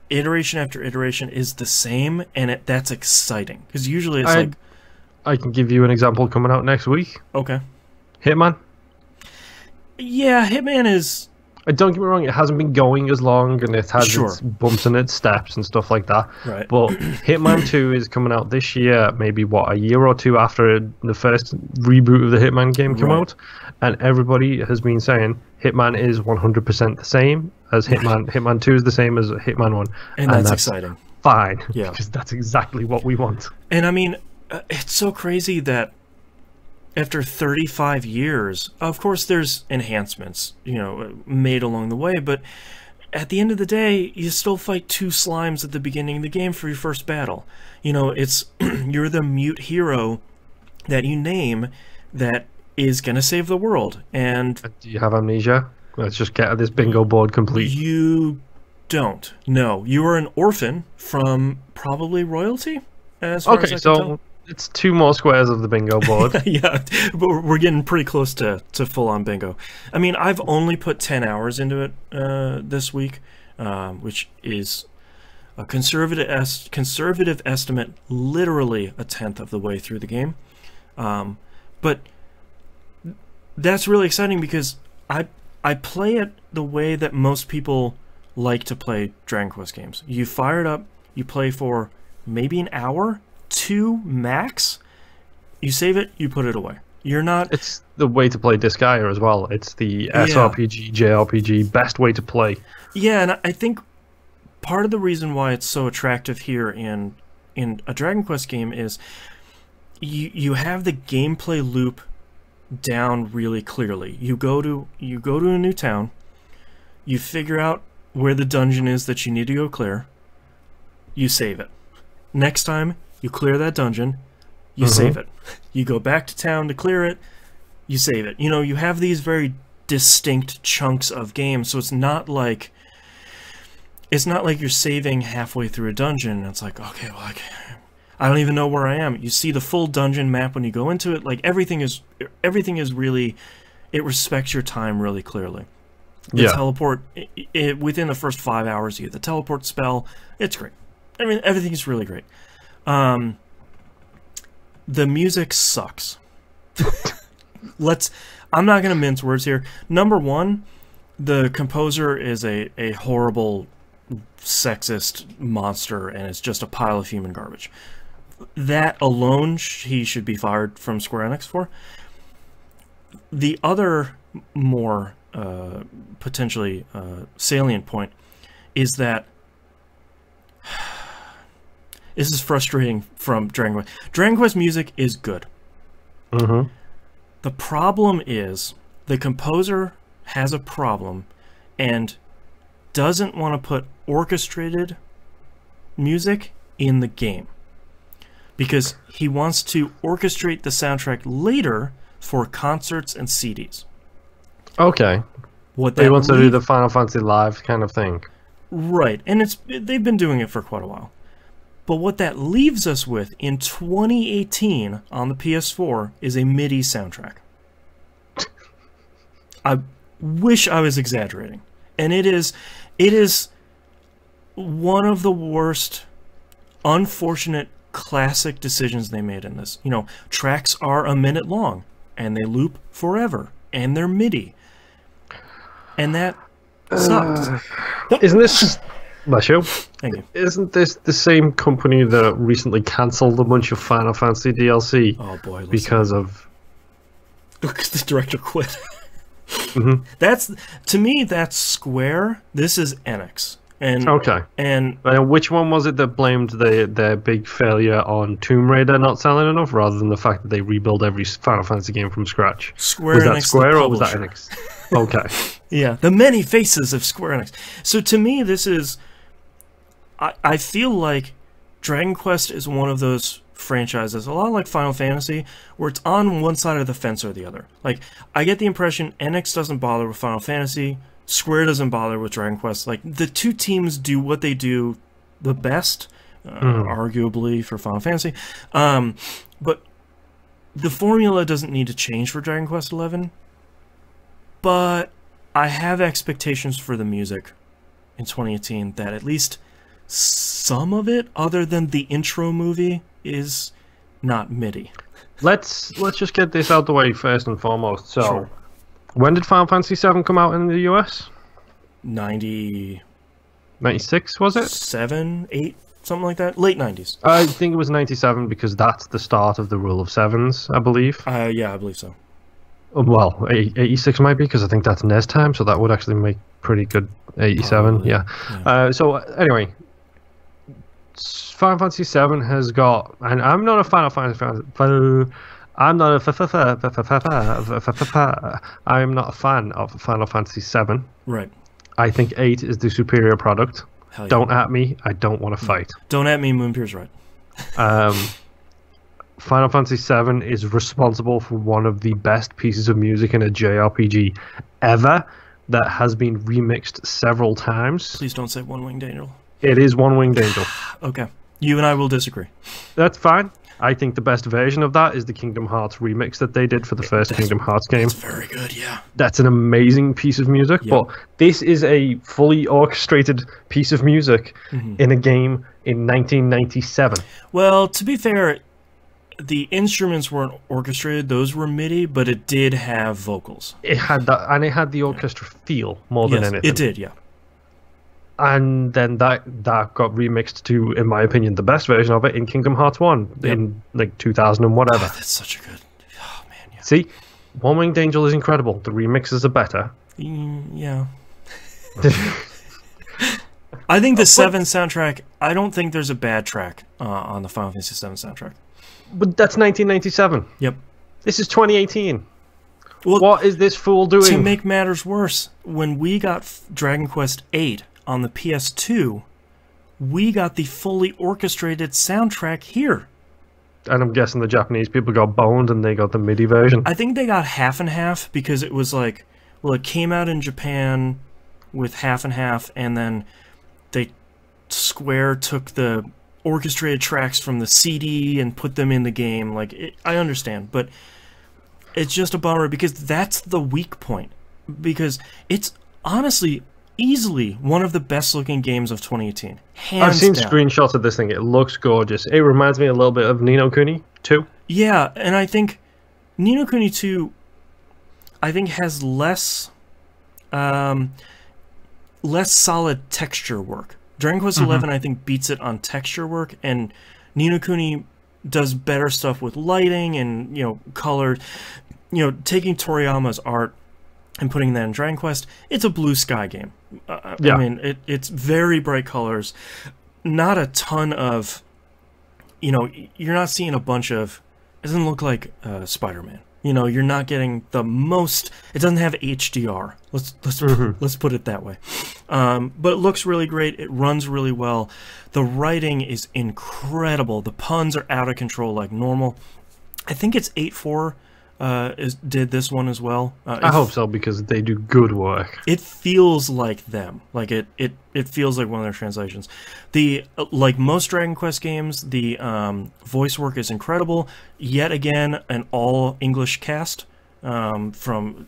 iteration after iteration is the same, and that's exciting, because usually it's I can give you an example coming out next week. Okay. Hitman. Yeah, Hitman is... Don't get me wrong, it hasn't been going as long, and it has Sure. its bumps and its steps and stuff like that. Right. But Hitman 2 is coming out this year, maybe, a year or two after the first reboot of the Hitman game came out. And everybody has been saying Hitman is 100% the same as Hitman. Hitman 2 is the same as Hitman 1. And that's exciting. Fine. Yeah. Because that's exactly what we want. And I mean, it's so crazy that after 35 years, of course there's enhancements, made along the way, but at the end of the day, you still fight two slimes at the beginning of the game for your first battle. It's you're the mute hero that you name that is going to save the world. And do you have amnesia? Let's just get this bingo board complete. You don't. No, you are an orphan from probably royalty, as far as I can tell. It's two more squares of the bingo board. Yeah, but we're getting pretty close to full-on bingo. I mean, I've only put 10 hours into it this week, which is a conservative estimate, literally a tenth of the way through the game. But that's really exciting because I play it the way that most people like to play Dragon Quest games. You fire it up, you play for maybe an hour, 2 max, you save it, you put it away. You're not... It's the way to play Disgaea as well. It's the SRPG, JRPG, best way to play. Yeah, and I think part of the reason why it's so attractive here in a Dragon Quest game is you have the gameplay loop down really clearly. You go to a new town, you figure out where the dungeon is that you need to go clear, you save it. Next time, you clear that dungeon, you save it. You go back to town to clear it, you save it. You have these very distinct chunks of games, so it's not like you're saving halfway through a dungeon and it's like, okay, well, I don't even know where I am. You see the full dungeon map when you go into it. Like, everything is really, it respects your time really clearly. The teleport, within the first 5 hours, you get the teleport spell. It's great. I mean, everything is really great. The music sucks. I'm not going to mince words here. Number one, the composer is a horrible sexist monster, and it's just a pile of human garbage. That alone, he should be fired from Square Enix for. The other more potentially salient point is that this is frustrating from Dragon Quest. Dragon Quest music is good. The problem is the composer has a problem and doesn't want to put orchestrated music in the game because he wants to orchestrate the soundtrack later for concerts and CDs. Okay. He wants to do the Final Fantasy Live kind of thing. Right, and they've been doing it for quite a while. But what that leaves us with in 2018 on the PS4 is a MIDI soundtrack. I wish I was exaggerating. And it is one of the worst, unfortunate classic decisions they made in this. You know, tracks are a minute long, and they loop forever, and they're MIDI. And that sucks. Isn't this... Bless you. Thank you. Isn't this the same company that recently cancelled a bunch of Final Fantasy DLC? Oh boy, because of... Because the director quit. Mm-hmm. That's, to me, that's Square. This is Enix. And okay. And which one was it that blamed their big failure on Tomb Raider not selling enough, rather than the fact that they rebuild every Final Fantasy game from scratch? Square was that Enix, Square or was that Enix? Okay. Yeah, the many faces of Square Enix. So to me, this is... I feel like Dragon Quest is one of those franchises, a lot like Final Fantasy, where it's on one side of the fence or the other. Like, I get the impression Enix doesn't bother with Final Fantasy, Square doesn't bother with Dragon Quest. Like, the two teams do what they do the best, arguably, for Final Fantasy. But the formula doesn't need to change for Dragon Quest XI. But I have expectations for the music in 2018 that at least some of it, other than the intro movie, is not MIDI. Let's just get this out the way first and foremost. So, Sure. When did Final Fantasy VII come out in the US? 96, 96, was it? 7, 8, something like that. Late 90s. I think it was 97 because that's the start of the Rule of Sevens, I believe. Yeah, I believe so. Well, 86 might be, because I think that's NES time, so that would actually make pretty good 87, Probably, yeah. So, anyway, Final Fantasy VII has got, and I'm not a Final Fantasy fan, I'm not a fan of Final Fantasy VII. Right. I think 8 is the superior product. Hell yeah. Don't at me, I don't want to fight. Don't at me, Moonpier's right. Final Fantasy VII is responsible for one of the best pieces of music in a JRPG ever that has been remixed several times. Please don't say One Winged Angel. It is One Winged Angel. Okay. You and I will disagree. That's fine. I think the best version of that is the Kingdom Hearts remix that they did for the first Kingdom Hearts game. It's very good, yeah. That's an amazing piece of music, Yep. but this is a fully orchestrated piece of music in a game in 1997. Well, to be fair, the instruments weren't orchestrated; those were MIDI, but it did have vocals. It had that, and it had the orchestra feel more than anything. It did, yeah. And then that got remixed to, in my opinion, the best version of it in Kingdom Hearts 1 in like 2000 and whatever. Oh, that's such a good... Oh, man, yeah. See? One Winged Angel is incredible. The remixes are better. Yeah. I think the 7 soundtrack... I don't think there's a bad track on the Final Fantasy 7 soundtrack. But that's 1997. Yep. This is 2018. Well, what is this fool doing? To make matters worse, when we got Dragon Quest VIII on the PS2, we got the fully orchestrated soundtrack here. And I'm guessing the Japanese people got boned and they got the MIDI version. I think they got half and half because it was like, well, it came out in Japan with half and half, and then Square took the orchestrated tracks from the CD and put them in the game. Like, I understand, but it's just a bummer because that's the weak point. Because it's honestly easily one of the best looking games of 2018. Hands I've seen down. screenshots of this thing. It looks gorgeous. It reminds me a little bit of Ni no Kuni 2. Yeah, and I think Ni no Kuni 2 has less solid texture work. Dragon Quest XI, I think, beats it on texture work, and Ni no Kuni does better stuff with lighting and, color. Taking Toriyama's art and putting that in Dragon Quest, it's a blue sky game. Yeah. I mean, it's very bright colors. Not a ton of, you're not seeing a bunch of, it doesn't look like Spider-Man. You're not getting the most, it doesn't have HDR. Let's put it that way. But it looks really great. It runs really well. The writing is incredible. The puns are out of control like normal. I think it's 8.4 did this one as well. I hope so, because they do good work. It feels like them. Like it feels like one of their translations. The like most Dragon Quest games, the voice work is incredible. Yet again, an all English cast from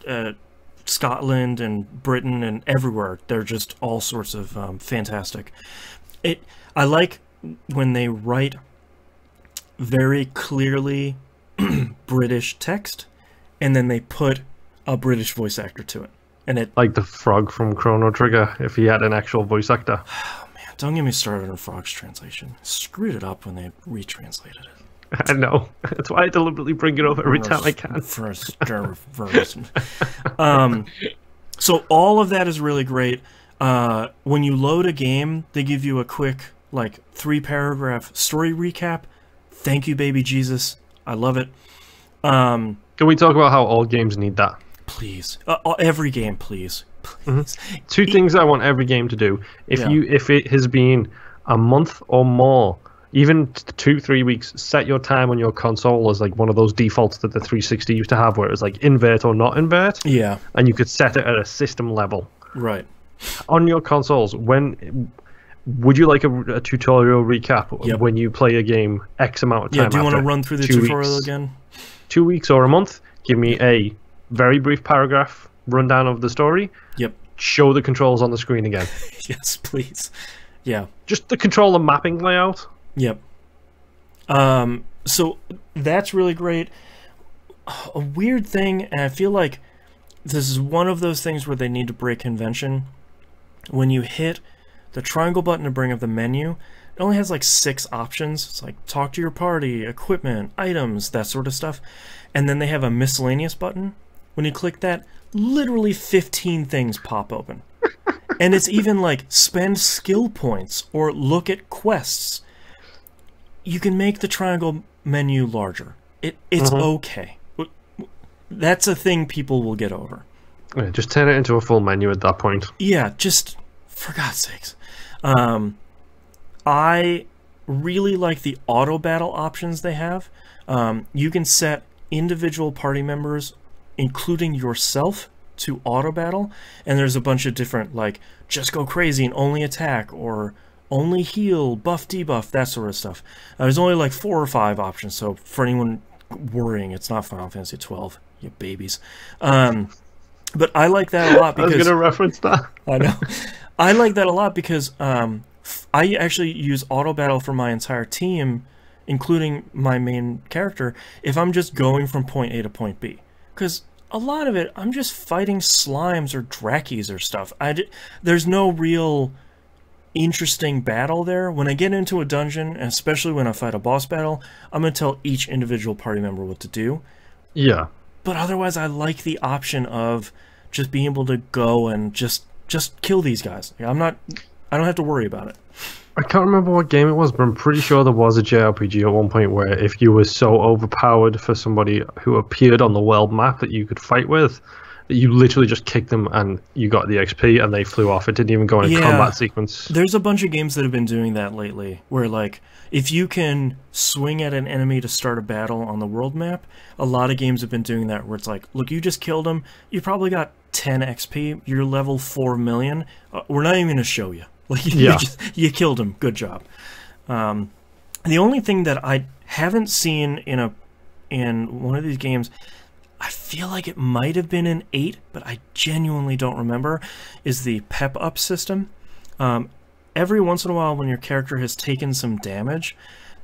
Scotland and Britain and everywhere. They're just all sorts of fantastic. I like when they write very clearly British text, and then they put a British voice actor to it. And it, like the frog from Chrono Trigger, if he had an actual voice actor. Oh man, don't get me started on Frog's translation. Screwed it up when they retranslated it. I know. That's why I deliberately bring it up every time I can. So all of that is really great. When you load a game, they give you a quick, like, 3-paragraph story recap. Thank you, baby Jesus. I love it. Can we talk about how all games need that? Please. Every game, please. Please. Two things I want every game to do. If it has been a month or more, even 2-3 weeks, set your time on your console as like one of those defaults that the 360 used to have, where it was like invert or not invert. Yeah. And you could set it at a system level. Right. On your consoles, would you like a tutorial recap when you play a game X amount of time? Yeah, do you want to run through the tutorial again? 2 weeks or a month? Give me a very brief paragraph rundown of the story. Yep. Show the controls on the screen again. Yes, please. Yeah. Just the controller mapping layout. Yep. So that's really great. A weird thing, and I feel like this is one of those things where they need to break convention. When you hit the triangle button to bring up the menu, it only has like 6 options. It's like talk to your party, equipment, items, that sort of stuff. And then they have a miscellaneous button. When you click that, literally 15 things pop open. And it's even like spend skill points or look at quests. You can make the triangle menu larger. It's okay. That's a thing people will get over. Yeah, just turn it into a full menu at that point. Yeah, just for God's sakes. I really like the auto battle options they have. You can set individual party members, including yourself, to auto battle, and there's a bunch of different, like, just go crazy and only attack, or only heal, buff, debuff, that sort of stuff. There's only like 4 or 5 options, so for anyone worrying, it's not Final Fantasy 12, you babies. But I like that a lot because... I was going to reference that. I know. I like that a lot because I actually use auto battle for my entire team, including my main character, if I'm just going from point A to point B. Because a lot of it, I'm just fighting slimes or drakies or stuff. There's no real interesting battle there. When I get into a dungeon, and especially when I fight a boss battle, I'm going to tell each individual party member what to do. Yeah. But otherwise, I like the option of just being able to go and just kill these guys. I don't have to worry about it. I can't remember what game it was, but I'm pretty sure there was a JRPG at one point where if you were so overpowered for somebody who appeared on the world map that you could fight with, that you literally just kicked them and you got the XP and they flew off. It didn't even go in a combat sequence. There's a bunch of games that have been doing that lately, where like if you can swing at an enemy to start a battle on the world map, a lot of games have been doing that, where it's like, look, you just killed him, you probably got 10 XP, you're level 4 million, we're not even going to show you. Like, you killed him. Good job. The only thing that I haven't seen in one of these games, I feel like it might have been in 8, but I genuinely don't remember, is the pep up system. Every once in a while, when your character has taken some damage,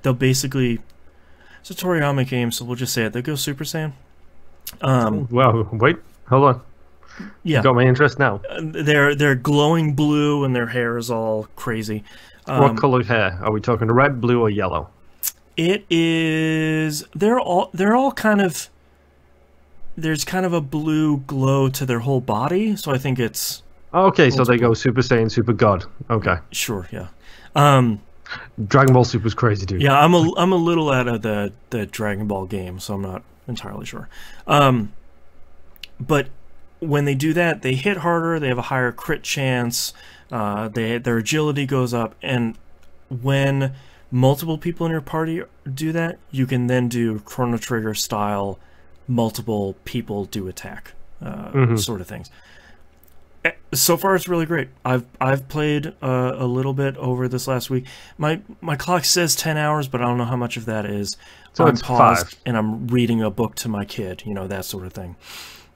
they'll basically... It's a Toriyama game, so we'll just say it. They'll go Super Saiyan. Wow, wait, hold on. Yeah, you got my interest now. They're glowing blue and their hair is all crazy. What color hair? Are we talking red, blue, or yellow? It is. They're all kind of. There's kind of a blue glow to their whole body, so I think it's. Okay, so they go Super Saiyan, Super God. Okay. Sure. Yeah. Dragon Ball Super's crazy, dude. Yeah, I'm a little out of the Dragon Ball game, so I'm not entirely sure. But when they do that, they hit harder, they have a higher crit chance, their agility goes up, and when multiple people in your party do that, you can then do Chrono Trigger style, multiple people do attack, sort of things. So far, it's really great. I've played a little bit over this last week. My clock says 10 hours, but I don't know how much of that is. So I'm it's paused 5. and I'm reading a book to my kid, that sort of thing.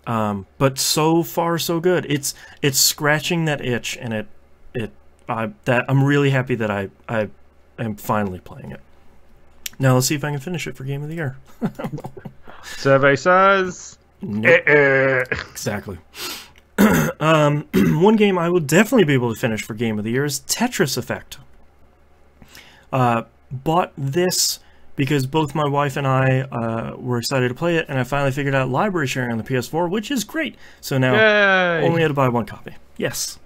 But so far so good. It's scratching that itch, and I'm really happy that I am finally playing it. Now let's see if I can finish it for Game of the Year. Survey says nope. Exactly. One game I will definitely be able to finish for Game of the Year is Tetris Effect. Bought this because both my wife and I were excited to play it, and I finally figured out library sharing on the PS4, which is great. So now Yay! Only had to buy one copy. Yes.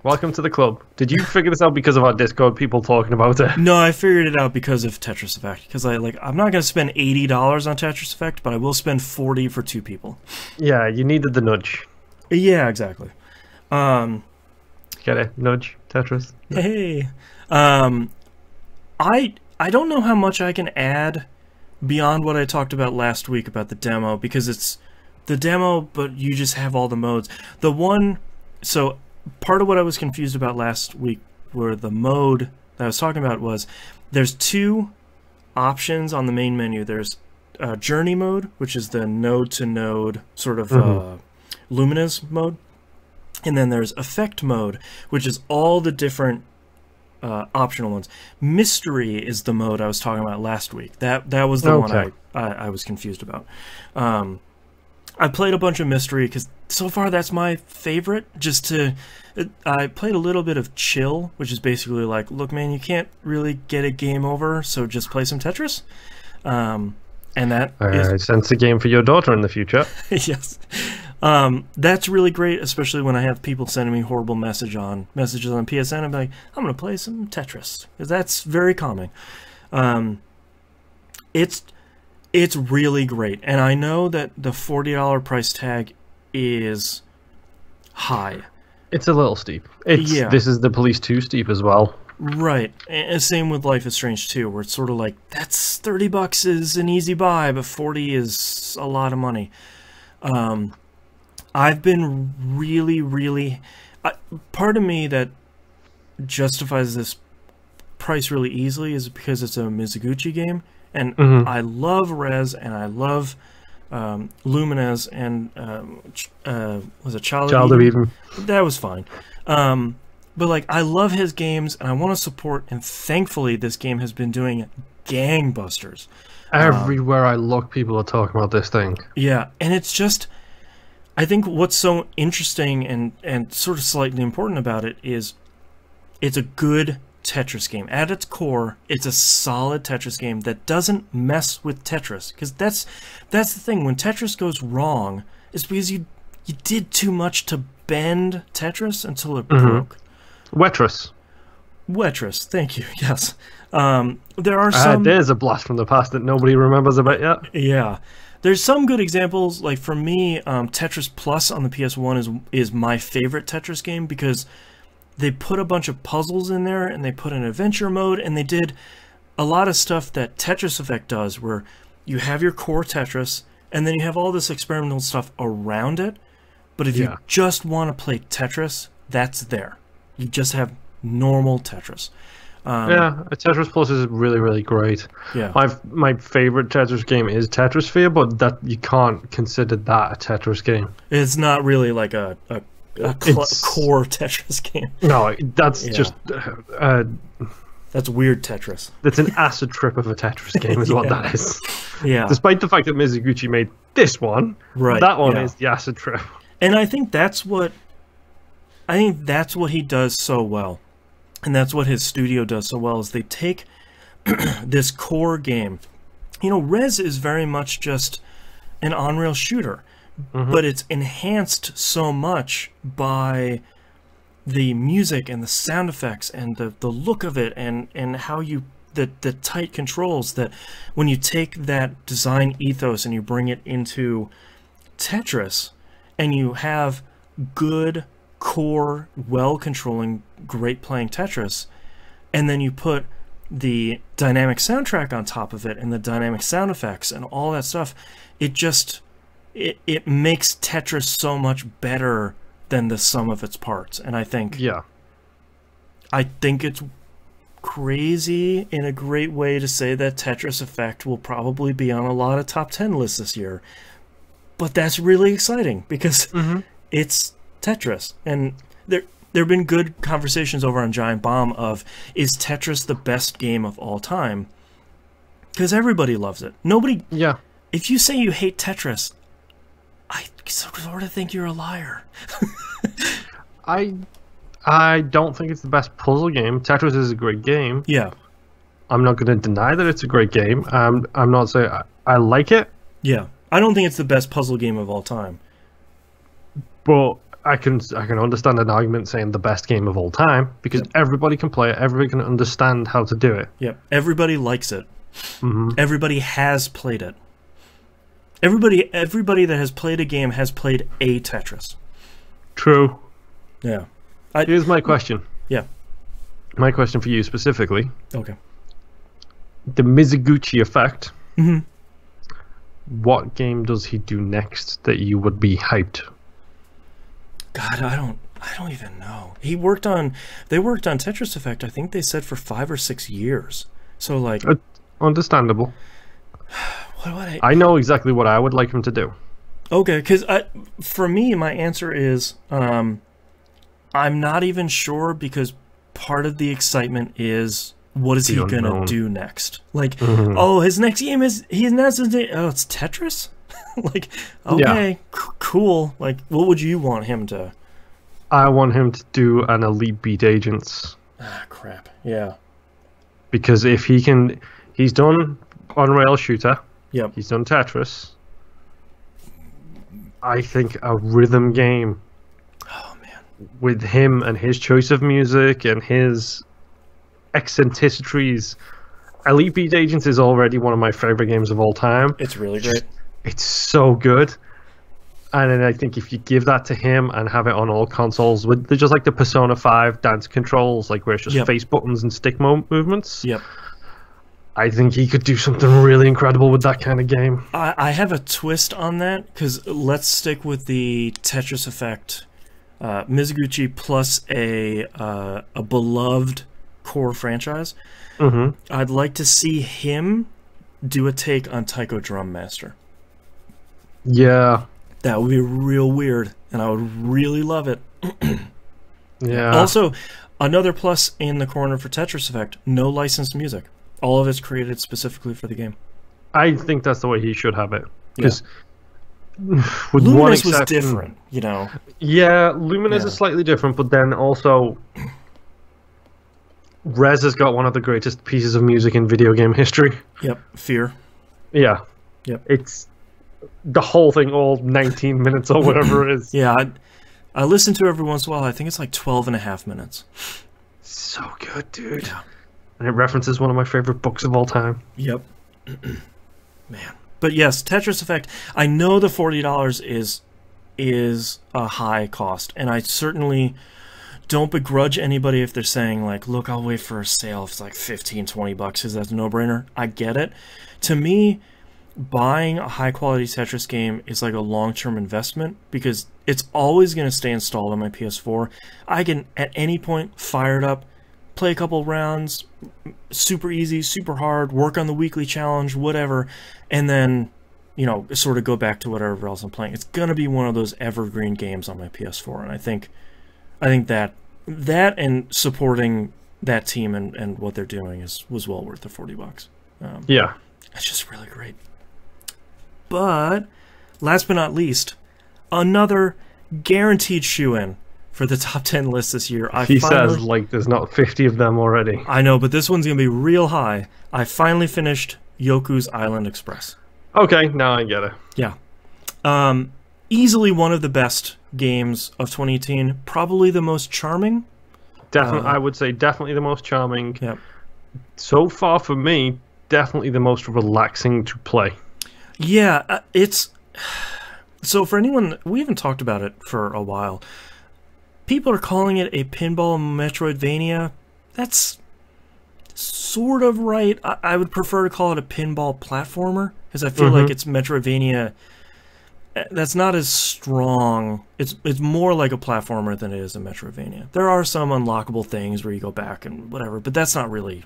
Welcome to the club. Did you figure this out because of our Discord people talking about it? No, I figured it out because of Tetris Effect. Because I'm not going to spend $80 on Tetris Effect, but I will spend $40 for 2 people. Yeah, you needed the nudge. Yeah, exactly. Get it? Nudge, Tetris. Hey. I don't know how much I can add beyond what I talked about last week about the demo, because it's the demo, but you just have all the modes. So part of what I was confused about last week were the mode that I was talking about was there's 2 options on the main menu. There's journey mode, which is the node-to-node sort of luminous mode. And then there's effect mode, which is all the different optional ones. Mystery is the mode I was talking about last week. That was the one I was confused about. I played a bunch of Mystery because so far that's my favorite. I played a little bit of Chill, which is basically like, look, man, you can't really get a game over, so just play some Tetris. And that I sense a game for your daughter in the future. Yes. That's really great, especially when I have people sending me horrible messages on PSN. I'm like, I'm going to play some Tetris, because that's very calming. It's really great, and I know that the $40 price tag is high. It's a little steep. This is the Police 2 steep as well. Right, and same with Life is Strange 2, where it's sort of like, that's $30 is an easy buy, but 40 is a lot of money. I've been really... part of me that justifies this price really easily is because it's a Mizuguchi game, and I love Rez, and I love Lumines, and was it Child of Eden? That was fine. But like, I love his games, and I want to support, and thankfully this game has been doing gangbusters. Everywhere I look, people are talking about this thing. Yeah, and it's just... I think what's so interesting and sort of slightly important about it is it's a good Tetris game. At its core, it's a solid Tetris game that doesn't mess with Tetris. Because that's the thing. When Tetris goes wrong, it's because you did too much to bend Tetris until it broke. Wetris, thank you. Yes. There are some... there's a blast from the past that nobody remembers about yet. Yeah. There's some good examples. Like for me, Tetris Plus on the PS1 is my favorite Tetris game because they put a bunch of puzzles in there, and they put an adventure mode, and they did a lot of stuff that Tetris Effect does, where you have your core Tetris, and then you have all this experimental stuff around it. But if you just want to play Tetris, that's there. You just have normal Tetris. Tetris Plus is really great. Yeah, my favorite Tetris game is Tetrisphere, but that you can't consider that a Tetris game. It's not really like a core Tetris game. No, that's just that's weird Tetris. It's an acid trip of a Tetris game, is what that is. Yeah. Despite the fact that Mizuguchi made this one, that one is the acid trip. And I think that's what he does so well. And that's what his studio does so well, is they take this core game. You know, Rez is very much just an on-rail shooter, but it's enhanced so much by the music and the sound effects and the look of it, and how the tight controls, that when you take that design ethos and you bring it into Tetris, and you have good core, well-controlling, great-playing Tetris, and then you put the dynamic soundtrack on top of it, and the dynamic sound effects, and all that stuff, it makes Tetris so much better than the sum of its parts. And I think it's crazy in a great way to say that Tetris Effect will probably be on a lot of top 10 lists this year, But that's really exciting because it's Tetris. And there have been good conversations over on Giant Bomb of, is Tetris the best game of all time? Because everybody loves it. Nobody... Yeah. If you say you hate Tetris, I sort of think you're a liar. I don't think it's the best puzzle game. Tetris is a great game. Yeah. I'm not going to deny that it's a great game. I'm not saying I like it. Yeah. I don't think it's the best puzzle game of all time. But I can understand an argument saying the best game of all time because everybody can play it. Everybody can understand how to do it. Yeah. Everybody likes it. Everybody has played it. Everybody that has played a game has played a Tetris. True. Yeah. Here's my question. Yeah. My question for you specifically. Okay. The Mizuguchi effect. What game does he do next that you would be hyped? God, I don't even know. They worked on Tetris Effect, I think they said for 5 or 6 years. So like understandable. What would I know exactly what I would like him to do. Okay, because for me, my answer is I'm not even sure because part of the excitement is what is he gonna do next? Like, oh, his next game is it's Tetris. Like, okay, cool. Like, what would you want him to? I want him to do an Elite Beat Agents. Ah, crap. Yeah. Because if he can, he's done on-rail shooter. Yep. He's done Tetris. I think a rhythm game. Oh man. With him and his choice of music and his eccentricities. Elite Beat Agents is already one of my favorite games of all time. It's really great. It's so good. And then I think if you give that to him and have it on all consoles with just like the Persona 5 dance controls, like where it's just face buttons and stick movements. Yep. I think he could do something really incredible with that kind of game. I have a twist on that, because let's stick with the Tetris Effect. Mizuguchi plus a beloved core franchise. I'd like to see him do a take on Taiko Drum Master. Yeah. That would be real weird, and I would really love it. Yeah. Also, another plus in the corner for Tetris Effect, no licensed music. All of it's created specifically for the game. I think that's the way he should have it. Because with Luminous one exception, was different, you know. Yeah, Luminous is slightly different, but then also Rez has got one of the greatest pieces of music in video game history. Yep, Fear. Yeah. Yep. It's the whole thing, all 19 minutes or whatever it is. Yeah, I listen to it every once in a while. I think it's like 12.5 minutes. So good, dude. Yeah. And it references one of my favorite books of all time. Yep. Man. But yes, Tetris Effect. I know the $40 is a high cost, and I certainly don't begrudge anybody if they're saying, like, look, I'll wait for a sale if it's like $15-20 because that's a no-brainer. I get it. To me, buying a high-quality Tetris game is like a long-term investment because it's always going to stay installed on my PS4. I can, at any point, fire it up, play a couple rounds, super easy, super hard, work on the weekly challenge, whatever, and then, you know, sort of go back to whatever else I'm playing. It's going to be one of those evergreen games on my PS4, and I think that and supporting that team and what they're doing was well worth the $40. Yeah. It's just really great. But, last but not least, another guaranteed shoe-in for the top 10 list this year. He says like there's not 50 of them already. I know, but this one's going to be real high. I finally finished Yoku's Island Express. Okay, now I get it. Yeah. Easily one of the best games of 2018. Probably the most charming. Definitely, I would say definitely the most charming. Yep. So far for me, definitely the most relaxing to play. Yeah, it's... So for anyone... We haven't talked about it for a while. People are calling it a pinball Metroidvania. That's sort of right. I would prefer to call it a pinball platformer, because I feel like it's Metroidvania. That's not as strong. It's more like a platformer than it is a Metroidvania. There are some unlockable things where you go back and whatever, but that's not really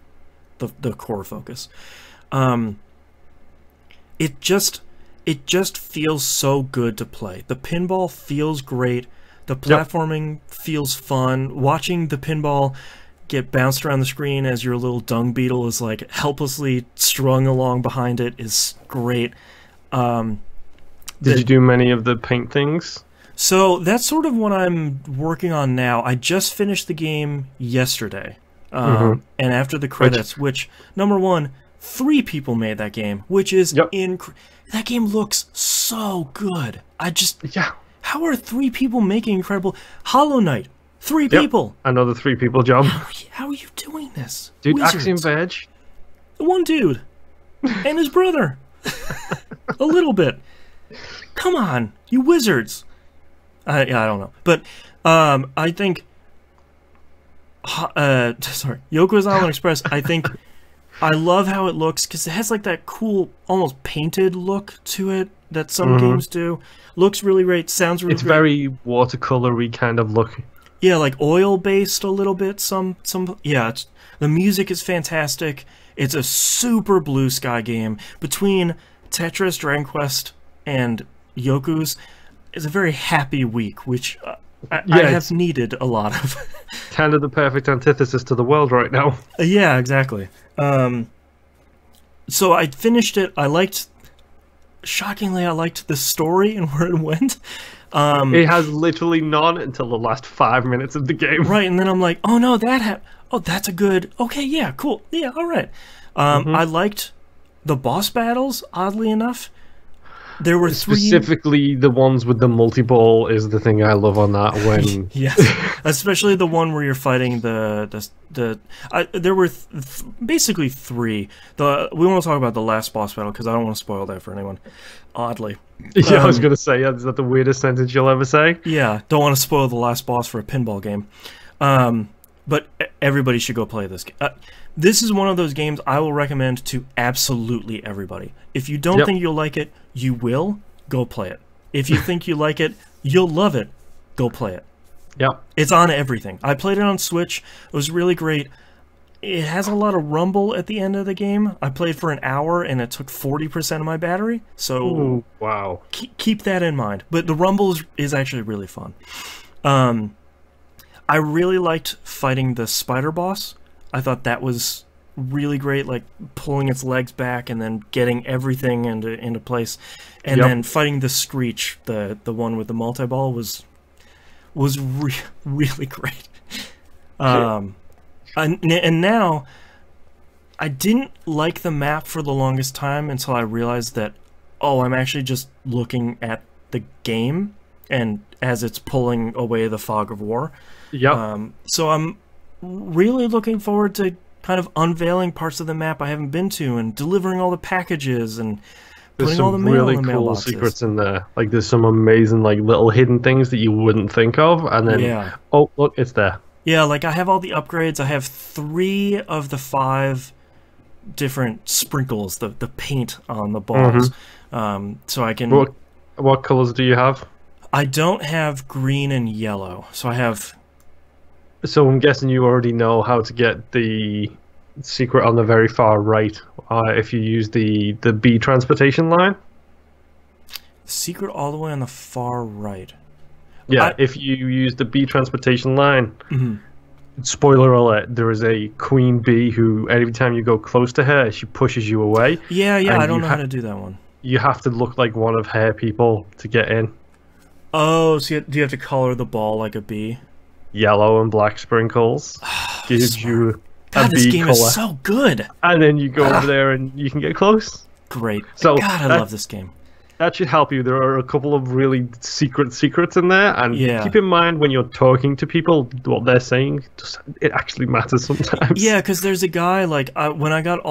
the core focus. It just... it just feels so good to play. The pinball feels great. The platforming feels fun. Watching the pinball get bounced around the screen as your little dung beetle is like helplessly strung along behind it is great. Did you do many of the paint things? So that's sort of what I'm working on now. I just finished the game yesterday. And after the credits, which number one, 3 people made that game, which is that game looks so good. How are 3 people making incredible Hollow Knight? 3 people. Another 3 people job. How are you doing this, dude? Wizards. Axiom Verge. The one dude and his brother. A little bit. Come on, you wizards. I don't know, but I think. Sorry, Yoku's Island Express. I think I love how it looks because it has like that cool, almost painted look to it that some games do. Looks really great. Sounds really. It's great. Very watercolory kind of look. Yeah, like oil based a little bit. The music is fantastic. It's a super blue sky game. Between Tetris, Dragon Quest, and Yoku's, it's a very happy week, which I have needed a lot of. Kind of the perfect antithesis to the world right now. Yeah, exactly. So I finished it. Shockingly, I liked the story and where it went. It has literally none until the last 5 minutes of the game. Right, and then I'm like, oh no, that's a good. Okay, yeah, cool, yeah, all right. I liked the boss battles. Oddly enough, there were 3. Specifically, the ones with the multi-ball is the thing I love on that. When yes, especially the one where you're fighting there were basically 3. We want to talk about the last boss battle because I don't want to spoil that for anyone. Oddly, yeah, I was gonna say, is that the weirdest sentence you'll ever say? Yeah, don't want to spoil the last boss for a pinball game. But everybody should go play this game. This is one of those games I will recommend to absolutely everybody. If you don't think you'll like it, you will. Go play it. If you think you like it, you'll love it. Go play it. Yep. It's on everything. I played it on Switch. It was really great. It has a lot of rumble at the end of the game. I played for an hour, and it took 40% of my battery. So ooh, wow. Keep that in mind. But the rumble is actually really fun. I really liked fighting the spider boss. I thought that was really great, like pulling its legs back and then getting everything into place. And then fighting the Screech, the one with the multi-ball, was really great. And now, I didn't like the map for the longest time until I realized that, I'm actually just looking at the game and as it's pulling away the fog of war. So I'm really looking forward to kind of unveiling parts of the map I haven't been to and delivering all the packages and putting all the mail in the mailboxes. There's some really cool secrets in there. Like, there's some amazing, like, little hidden things that you wouldn't think of, and then, oh, look, it's there. Yeah, like, I have all the upgrades. I have 3 of the 5 different sprinkles, the paint on the balls. So I can... What colors do you have? I don't have green and yellow, so I have... So I'm guessing you already know how to get the secret on the very far right if you use the B transportation line. Secret all the way on the far right. Yeah, if you use the B transportation line, spoiler alert, there is a queen bee who, every time you go close to her, she pushes you away. Yeah, I don't know how to do that one. You have to look like one of her people to get in. Oh, so do you have to color the ball like a bee? Yellow and black sprinkles gives you a this bee game color. Is so good. And then you go over there and you can get close. Great. So God, I love this game. That should help you. There are a couple of really secrets in there, and keep in mind when you're talking to people, what they're saying, it actually matters sometimes. Yeah, because there's a guy, like, when I got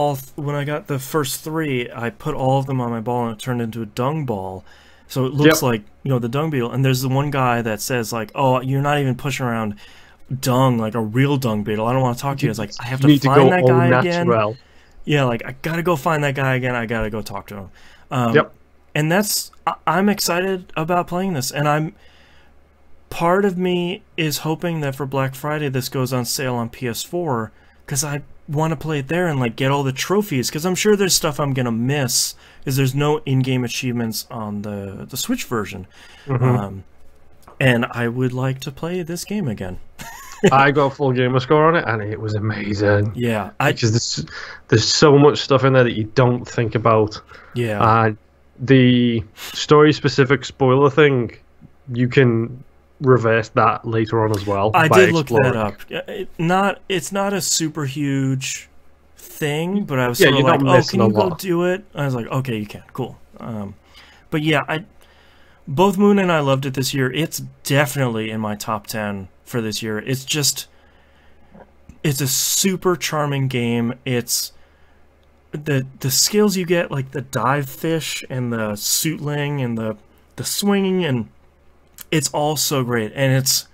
the first 3, I put all of them on my ball and it turned into a dung ball. So it looks like, the dung beetle. And there's the one guy that says, like, oh, you're not even pushing around dung, like a real dung beetle. I don't want to talk to you. It's like, I have to find that guy again. Yeah, like, I got to go find that guy again. I got to go talk to him. And I'm excited about playing this. And part of me is hoping that for Black Friday this goes on sale on PS4, because want to play it there and like get all the trophies, because I'm sure there's stuff I'm gonna miss because there's no in-game achievements on the Switch version. And I would like to play this game again. I got full gamer score on it, and it was amazing. Yeah, because there's so much stuff in there that you don't think about. Yeah, the story-specific spoiler thing, you can reverse that later on as well. I did look that up. It's not a super huge thing, but I was sort of like, oh, can you go do it? I was like, okay, you can. Cool. But yeah, both Moon and I loved it this year. It's definitely in my top 10 for this year. It's a super charming game. It's the skills you get, like the dive fish and the suitling and the swinging, and it's all so great. And it's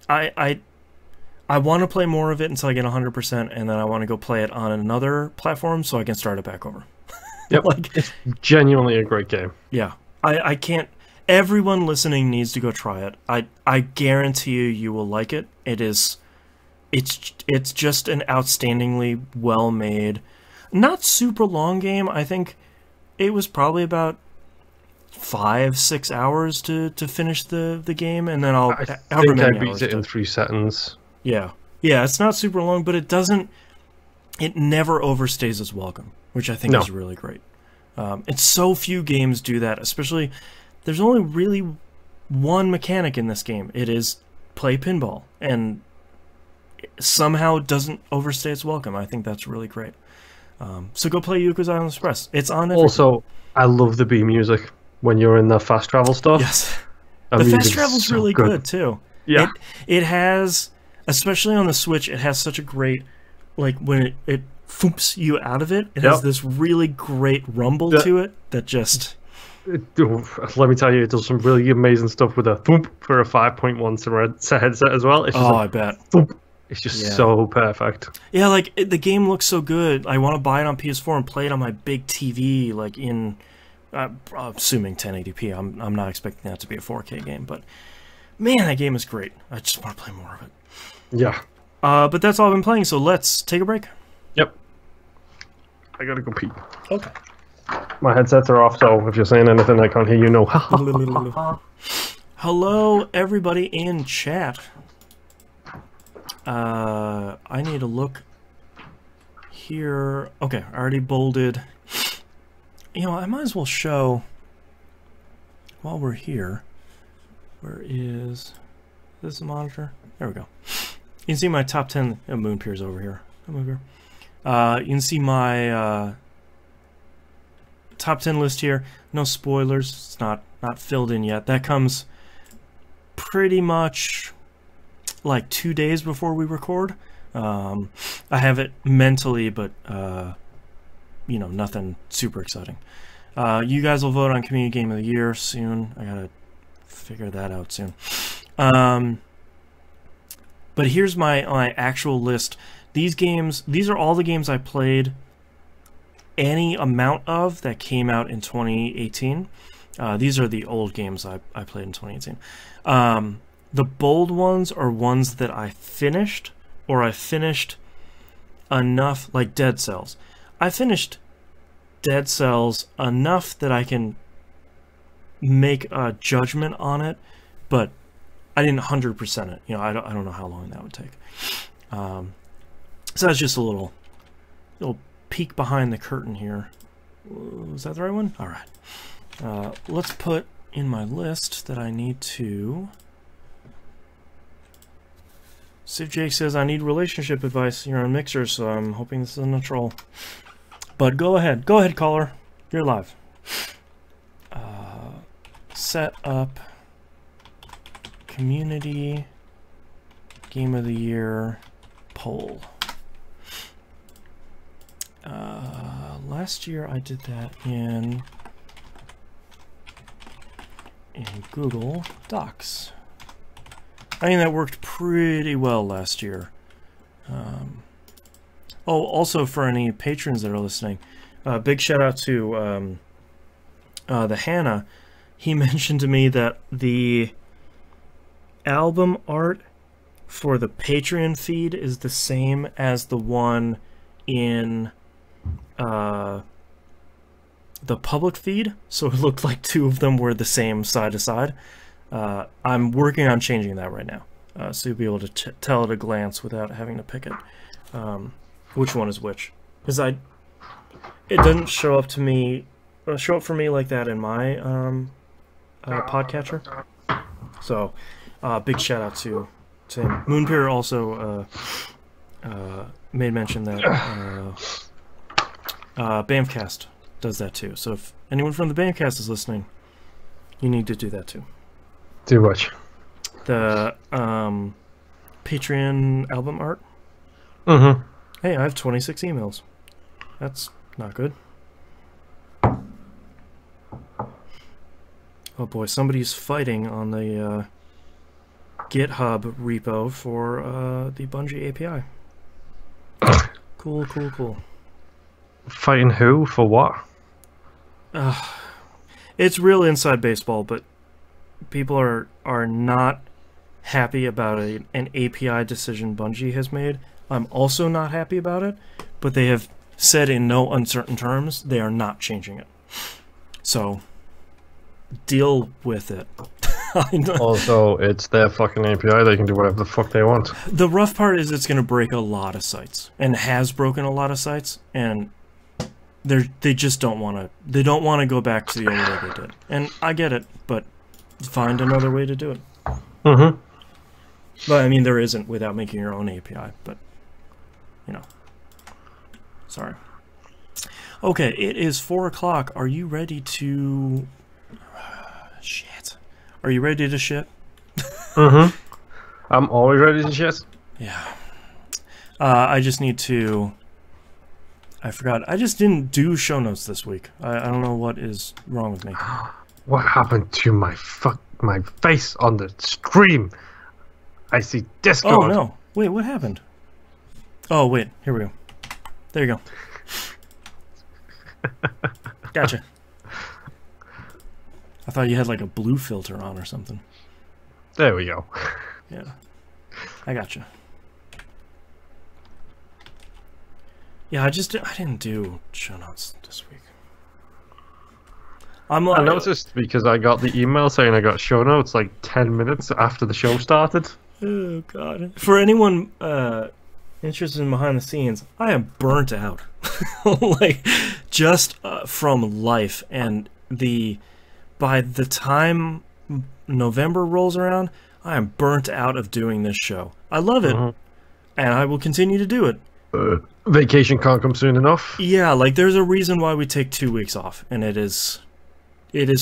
I want to play more of it until I get 100%, and then I want to go play it on another platform so I can start it back over. Yep, it's genuinely a great game. Yeah. I can't. Everyone listening needs to go try it. I guarantee you will like it. It's just an outstandingly well made, not super long game. I think it was probably about 5-6 hours to finish the game, and then I think I beat it in 3 seconds. Yeah, it's not super long, but it never overstays its welcome, which I think is really great. And so few games do that, especially there's only really one mechanic in this game. It is play pinball, and somehow it doesn't overstay its welcome. I think that's really great. So go play Yoku's Island Express. It's on everything. Also, I love the B music when you're in the fast travel stuff. Yes. The fast travel's so really good too. Yeah. It has, especially on the Switch, it has such a great, like when it thumps you out of it, it has this really great rumble to it that just... Let me tell you, it does some really amazing stuff with a thump for a 5.1 headset as well. It's just I bet. Thump. It's just so perfect. Yeah, like the game looks so good. I want to buy it on PS4 and play it on my big TV, like in, assuming 1080p. I'm not expecting that to be a 4K game, but man, that game is great. I just want to play more of it. Yeah. But that's all I've been playing, so let's take a break. Yep. I gotta go pee. Okay. My headsets are off, so if you're saying anything I can't hear you, no. Hello, everybody in chat. I need to look here. Okay, I already bolded. You know, I might as well show while we're here. Where is this monitor? There we go. You can see my top 10. Moon Pier's over here. Come over here. You can see my top 10 list here. No spoilers. It's not filled in yet. That comes pretty much like 2 days before we record. I have it mentally, but you know, nothing super exciting. You guys will vote on Community Game of the Year soon. I gotta figure that out soon. But here's my actual list. These are all the games I played any amount of that came out in 2018. These are the old games I played in 2018. The bold ones are ones that I finished, or I finished enough, like Dead Cells. I finished Dead Cells enough that I can make a judgment on it, but I didn't 100% it. You know, I don't know how long that would take. So that's just a little peek behind the curtain here. Was that the right one? All right. Let's put in my list that I need to... Civ Jake says, I need relationship advice. You're on Mixer, so I'm hoping this isn't a troll. But go ahead. Go ahead, caller. You're live. Set up Community Game of the Year poll. Last year I did that in Google Docs. I think that worked pretty well last year. Oh, also for any patrons that are listening, big shout out to the Hannah. He mentioned to me that the album art for the Patreon feed is the same as the one in the public feed, so it looked like two of them were the same side to side. I'm working on changing that right now, so you'll be able to tell at a glance without having to pick it which one is which. Because it doesn't show up for me like that in my podcatcher. So big shout out to him. Moonpeer also made mention that Bamcast does that too. So if anyone from the Bamcast is listening, you need to do that too. Do what? The Patreon album art. Mm-hmm. Hey, I have 26 emails. That's not good. Oh boy, somebody's fighting on the GitHub repo for the Bungie API. Cool. Fighting who? For what? It's real inside baseball, but people are not happy about an API decision Bungie has made. I'm also not happy about it, but they have said in no uncertain terms they are not changing it. So, deal with it. Also, it's their fucking API. They can do whatever the fuck they want. The rough part is it's going to break a lot of sites, and has broken a lot of sites, and they just don't want to. They don't want to go back to the old way they did, and I get it, but find another way to do it. Mm-hmm. But I mean, there isn't without making your own API, but you know, sorry. Okay, it is 4 o'clock. Are you ready to? Shit. Are you ready to shit? Mm-hmm. I'm always ready to shit. Yeah. I just need to... I forgot. I just didn't do show notes this week. I don't know what is wrong with me. What happened to my face on the stream? I see Discord. Oh, no. Wait, what happened? Oh, wait. Here we go. There you go. Gotcha. I thought you had like a blue filter on or something. There we go. Yeah. I gotcha. Yeah, I didn't do show notes this week. I noticed because I got the email saying I got show notes like 10 minutes after the show started. Oh, God. For anyone interested in behind the scenes, I am burnt out. Like, just from life. And by the time November rolls around, I am burnt out of doing this show. I love it, and I will continue to do it. Vacation can't come soon enough. Yeah, like there's a reason why we take 2 weeks off, and it is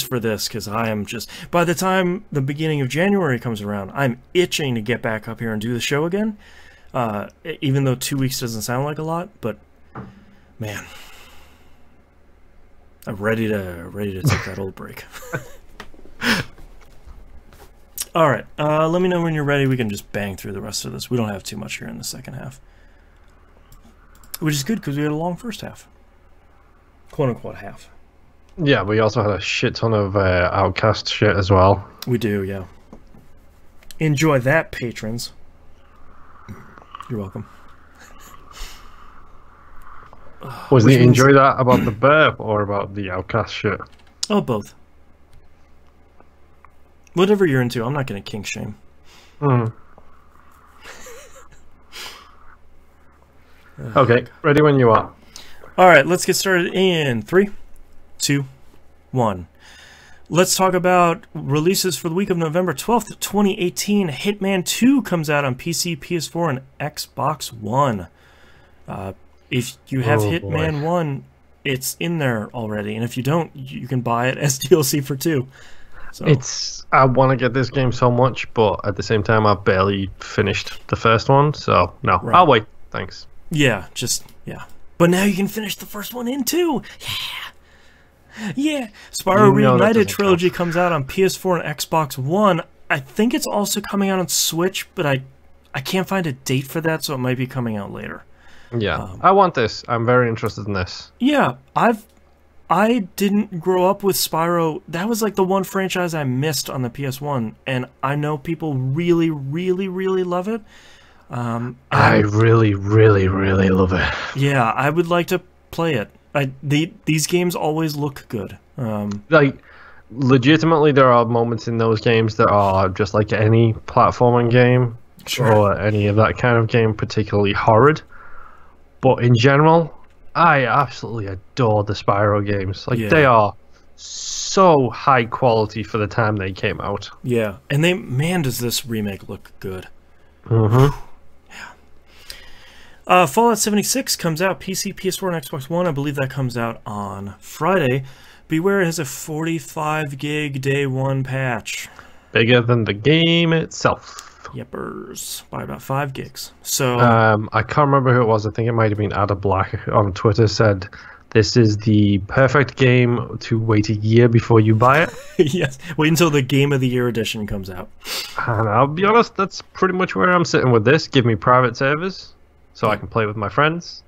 for this, because I am just... By the time the beginning of January comes around, I'm itching to get back up here and do the show again, even though 2 weeks doesn't sound like a lot, but man, I'm ready to take that old break. Alright, let me know when you're ready. We can just bang through the rest of this. We don't have too much here in the second half. Which is good, because we had a long first half. Quote-unquote half. Yeah, we also had a shit ton of Outcast shit as well. We do, yeah. Enjoy that, patrons. You're welcome. Was the enjoy that about the burp or about the Outcast shit? Oh, both. Whatever you're into, I'm not going to kink shame. Okay, ready when you are. Alright, let's get started in 3, 2, 1. Let's talk about releases for the week of November 12th, 2018. Hitman 2 comes out on PC, PS4, and Xbox One. If you have Hitman 1, it's in there already. And if you don't, you can buy it as DLC for 2. So. I want to get this game so much, but at the same time, I've barely finished the first one, so no. Right. I'll wait. Thanks. Yeah, yeah. But now you can finish the first one in 2. Yeah. Spyro Reignited Trilogy comes out on PS4 and Xbox One. I think it's also coming out on Switch, but I can't find a date for that, so it might be coming out later. Yeah, I want this. I'm very interested in this. Yeah, I've I didn't grow up with Spyro. That was like the one franchise I missed on the PS1, and I know people really, really, really love it. I really, really, really love it. Yeah, I would like to play it. These games always look good. Like, legitimately, there are moments in those games that are just like any platforming game or any of that kind of game, particularly horrid. But in general, I absolutely adore the Spyro games. Like, they are so high quality for the time they came out. Yeah, and man, does this remake look good. Mm-hmm. Fallout 76 comes out, PC, PS4, and Xbox One. I believe that comes out on Friday. Beware, it has a 45 gig day one patch. Bigger than the game itself. Yepers. By about 5 gigs. So I can't remember who it was. I think it might have been Ada Black on Twitter said, this is the perfect game to wait a year before you buy it. Yes, wait until the Game of the Year edition comes out. And I'll be honest, that's pretty much where I'm sitting with this. Give me private servers so I can play with my friends.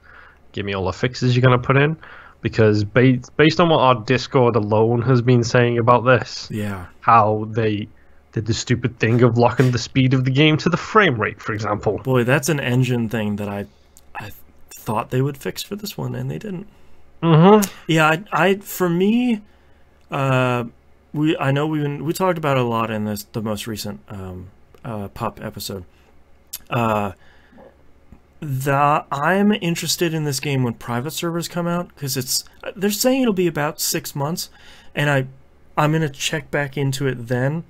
Give me all the fixes you're going to put in. Because based on what our Discord alone has been saying about this, how they did the stupid thing of locking the speed of the game to the frame rate, for example. Boy, that's an engine thing that I thought they would fix for this one, and they didn't. Mm-hmm. Yeah, for me, I know we talked about it a lot in the most recent Pup episode. I'm interested in this game when private servers come out, because they're saying it'll be about 6 months, and I'm gonna check back into it then,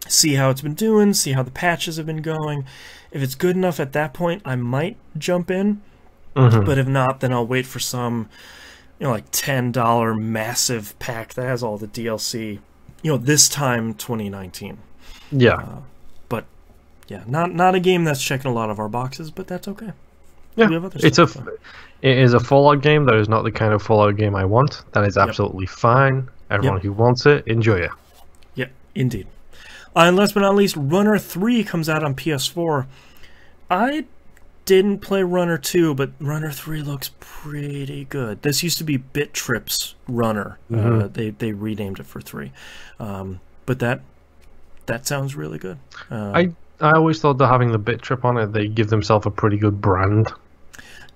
see how it's been doing, see how the patches have been going. If it's good enough at that point, I might jump in. But if not, then I'll wait for some, like $10 massive pack that has all the DLC. This time 2019. Yeah. But yeah, not a game that's checking a lot of our boxes, but that's okay. Yeah, it is a Fallout game. That is not the kind of Fallout game I want. That is absolutely fine. Everyone who wants it, enjoy it. Yeah, indeed. And last but not least, Runner 3 comes out on PS4. I didn't play Runner 2, but Runner 3 looks pretty good. This used to be Bit Trip's Runner. They renamed it for 3. But that sounds really good. I always thought that having the Bit Trip on it, they give themselves a pretty good brand.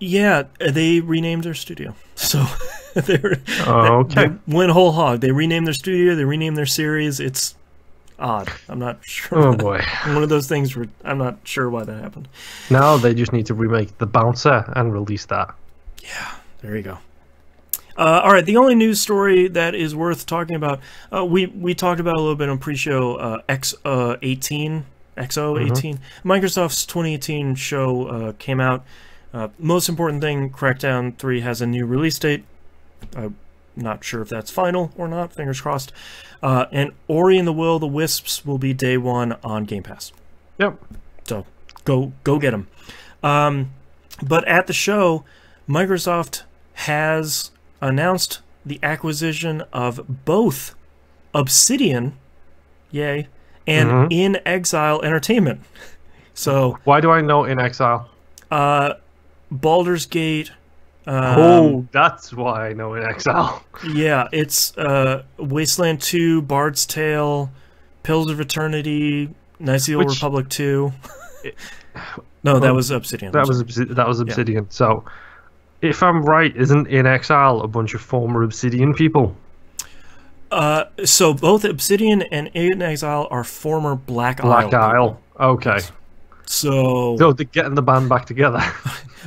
Yeah, they renamed their studio. So they went whole hog. They renamed their studio, they renamed their series. It's odd. I'm not sure. Oh boy. One of those things where I'm not sure why that happened. Now they just need to remake The Bouncer and release that. Yeah, there you go. All right, the only news story that is worth talking about, we talked about a little bit on pre-show, XO18. Microsoft's 2018 show came out. Most important thing, Crackdown 3 has a new release date. I'm not sure if that's final or not, fingers crossed. And Ori and the Will of the Wisps will be day one on Game Pass. Yep. So go get them. But at the show, Microsoft has announced the acquisition of both Obsidian, yay, and In Exile Entertainment. So why do I know In Exile? Baldur's Gate. That's why I know In Exile. Yeah, it's Wasteland 2, Bard's Tale, Pillars of Eternity, Knights of the Old Republic 2. That was Obsidian. That was Obsidian. Yeah. So, if I'm right, isn't In Exile a bunch of former Obsidian people? So both Obsidian and In Exile are former Black Isle. Okay. Yes. So they're getting the band back together.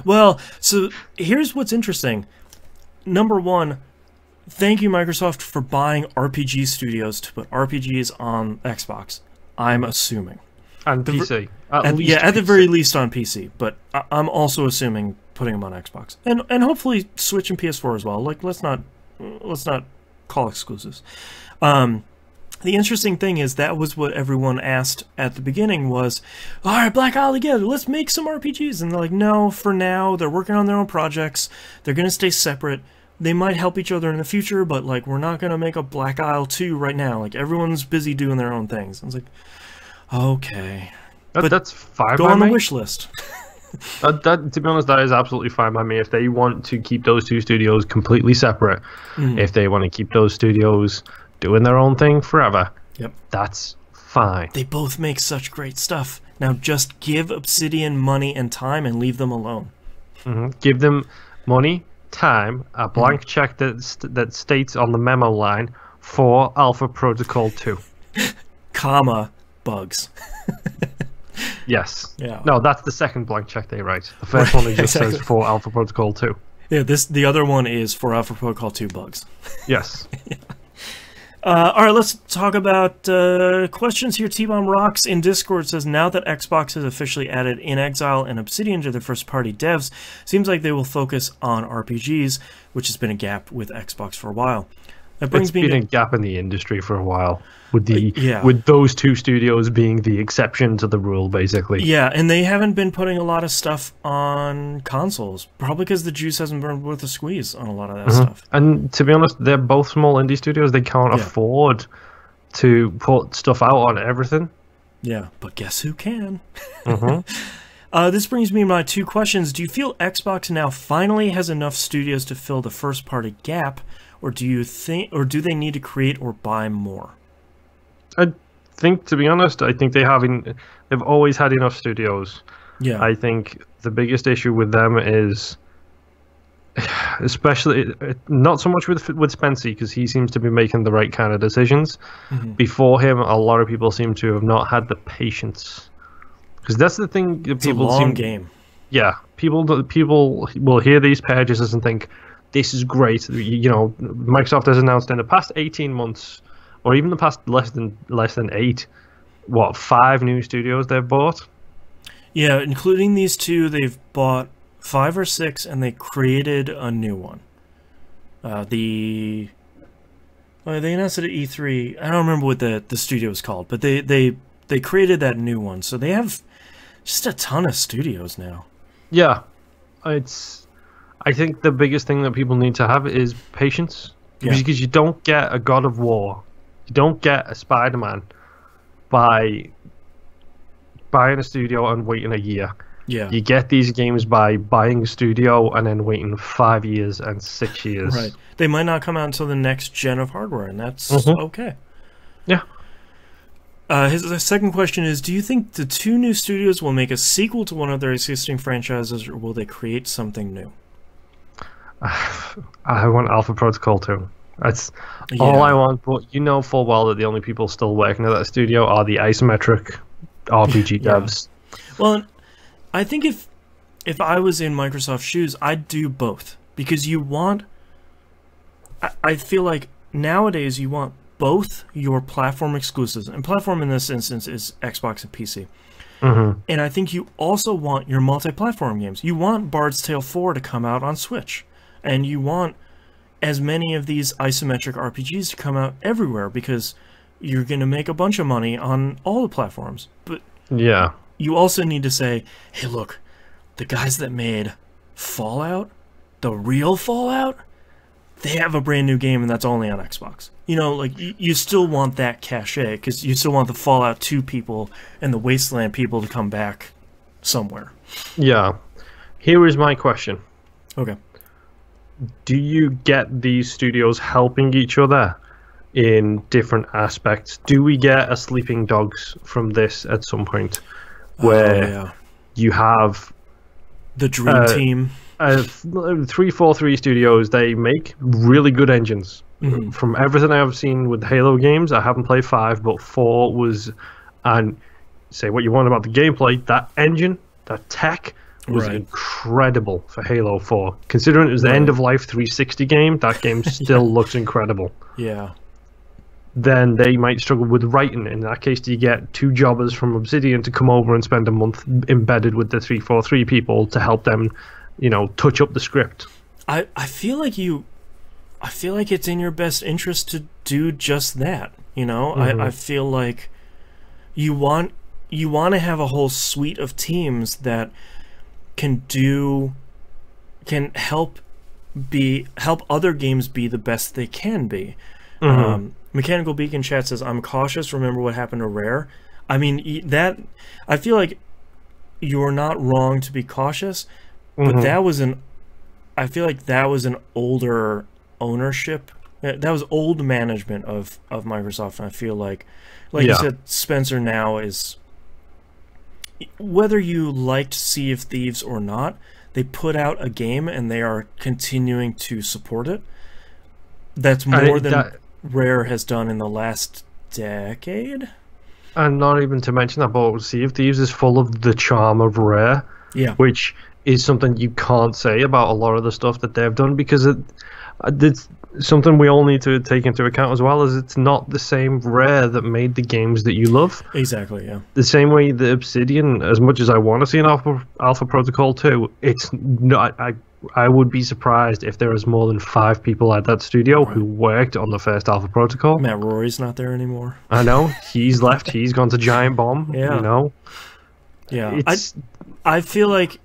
Well, so here's what's interesting. Number one, thank you, Microsoft, for buying RPG studios to put RPGs on Xbox. I'm assuming. And PC. At the very least on PC. But I'm also assuming putting them on Xbox and hopefully Switch and PS4 as well. Like let's not call exclusives. The interesting thing is that was what everyone asked at the beginning was, all right, Black Isle together, let's make some RPGs. And they're like, no, for now, they're working on their own projects. They're going to stay separate. They might help each other in the future, but like we're not going to make a Black Isle 2 right now. Like everyone's busy doing their own things. I was like, okay. That's fine. Go on the wish list. To be honest, that is absolutely fine by me. If they want to keep those two studios completely separate, if they want to keep those studios doing their own thing forever, that's fine. They both make such great stuff. Now just give Obsidian money and time and leave them alone. Give them money, time, a blank check that states on the memo line for Alpha Protocol 2. Comma, bugs. Yes. Yeah. No, that's the second blank check they write. The first one just says for Alpha Protocol 2. Yeah, the other one is for Alpha Protocol 2 bugs. Yes. All right, let's talk about questions here. T-Bomb Rocks in Discord says, now that Xbox has officially added In Exile and Obsidian to their first-party devs, seems like they will focus on RPGs, which has been a gap with Xbox for a while. That brings It's been a gap in the industry for a while, with with those two studios being the exception to the rule, basically. Yeah, and they haven't been putting a lot of stuff on consoles, probably because the juice hasn't been worth a squeeze on a lot of that stuff. And to be honest, they're both small indie studios. They can't afford to put stuff out on everything. Yeah, but guess who can? This brings me to my two questions. Do you feel Xbox now finally has enough studios to fill the first-party gap, or do they need to create or buy more? I think, to be honest, I think they've always had enough studios. Yeah. I think the biggest issue with them is, especially not so much with Spencer, because he seems to be making the right kind of decisions. Before him, a lot of people seem to have not had the patience, because that's the thing. It's a long game. Yeah, people will hear these purchases and think, this is great. You know, Microsoft has announced in the past 18 months, or even the past less than 8, 5 new studios they've bought? Yeah, including these two, they've bought 5 or 6, and they created a new one. They announced it at E3. I don't remember what the studio is called, but they created that new one. So they have just a ton of studios now. Yeah, I think the biggest thing that people need to have is patience. Because you don't get a God of War, you don't get a Spider-Man by buying a studio and waiting a year. Yeah. You get these games by buying a studio and then waiting 5 years and 6 years. Right. They might not come out until the next gen of hardware, and that's okay. Yeah. His second question is, do you think the 2 new studios will make a sequel to one of their existing franchises, or will they create something new? I want Alpha Protocol 2. That's all I want, but you know full well that the only people still working at that studio are the isometric RPG devs. Well, I think if I was in Microsoft's shoes, I'd do both. Because you want... I feel like nowadays you want both your platform exclusives, and platform in this instance is Xbox and PC. And I think you also want your multi-platform games. You want Bard's Tale 4 to come out on Switch. And you want as many of these isometric RPGs to come out everywhere, because you're going to make a bunch of money on all the platforms. But you also need to say, hey, look, the guys that made Fallout, the real Fallout, they have a brand new game, and that's only on Xbox. You know, like, you still want that cachet, because you still want the Fallout 2 people and the Wasteland people to come back somewhere. Yeah. Here is my question. Okay. Do you get these studios helping each other in different aspects? Do we get a Sleeping Dogs from this at some point, where you have the dream team? 343 Studios, they make really good engines. From everything I've seen with Halo games, I haven't played 5, but 4 was, and say what you want about the gameplay, that engine, that tech was incredible for Halo 4. Considering it was the end-of-life 360 game, that game still looks incredible. Yeah. Then they might struggle with writing. In that case, you get 2 jobbers from Obsidian to come over and spend a month embedded with the 343 people to help them, you know, touch up the script. I feel like it's in your best interest to do just that. You know, I feel like you want to have a whole suite of teams that can help other games be the best they can be. Mechanical Beacon Chat says, I'm cautious, remember what happened to Rare. I mean, I feel like you're not wrong to be cautious, but that was I feel like that was an older ownership. That was old management of Microsoft, and I feel like you said, Spencer now is, whether you liked Sea of Thieves or not, they put out a game and they are continuing to support it. That's more than Rare has done in the last decade. And not even to mention that, but Sea of Thieves is full of the charm of Rare, which is something you can't say about a lot of the stuff that they've done, because it's something we all need to take into account as well, is it's not the same Rare that made the games that you love. Exactly, yeah. The same way the Obsidian, as much as I want to see an Alpha Protocol 2, it's not. I would be surprised if there was more than 5 people at that studio who worked on the first Alpha Protocol. Matt Rory's not there anymore. I know, he's left. He's gone to Giant Bomb. Yeah. You know. Yeah, I feel like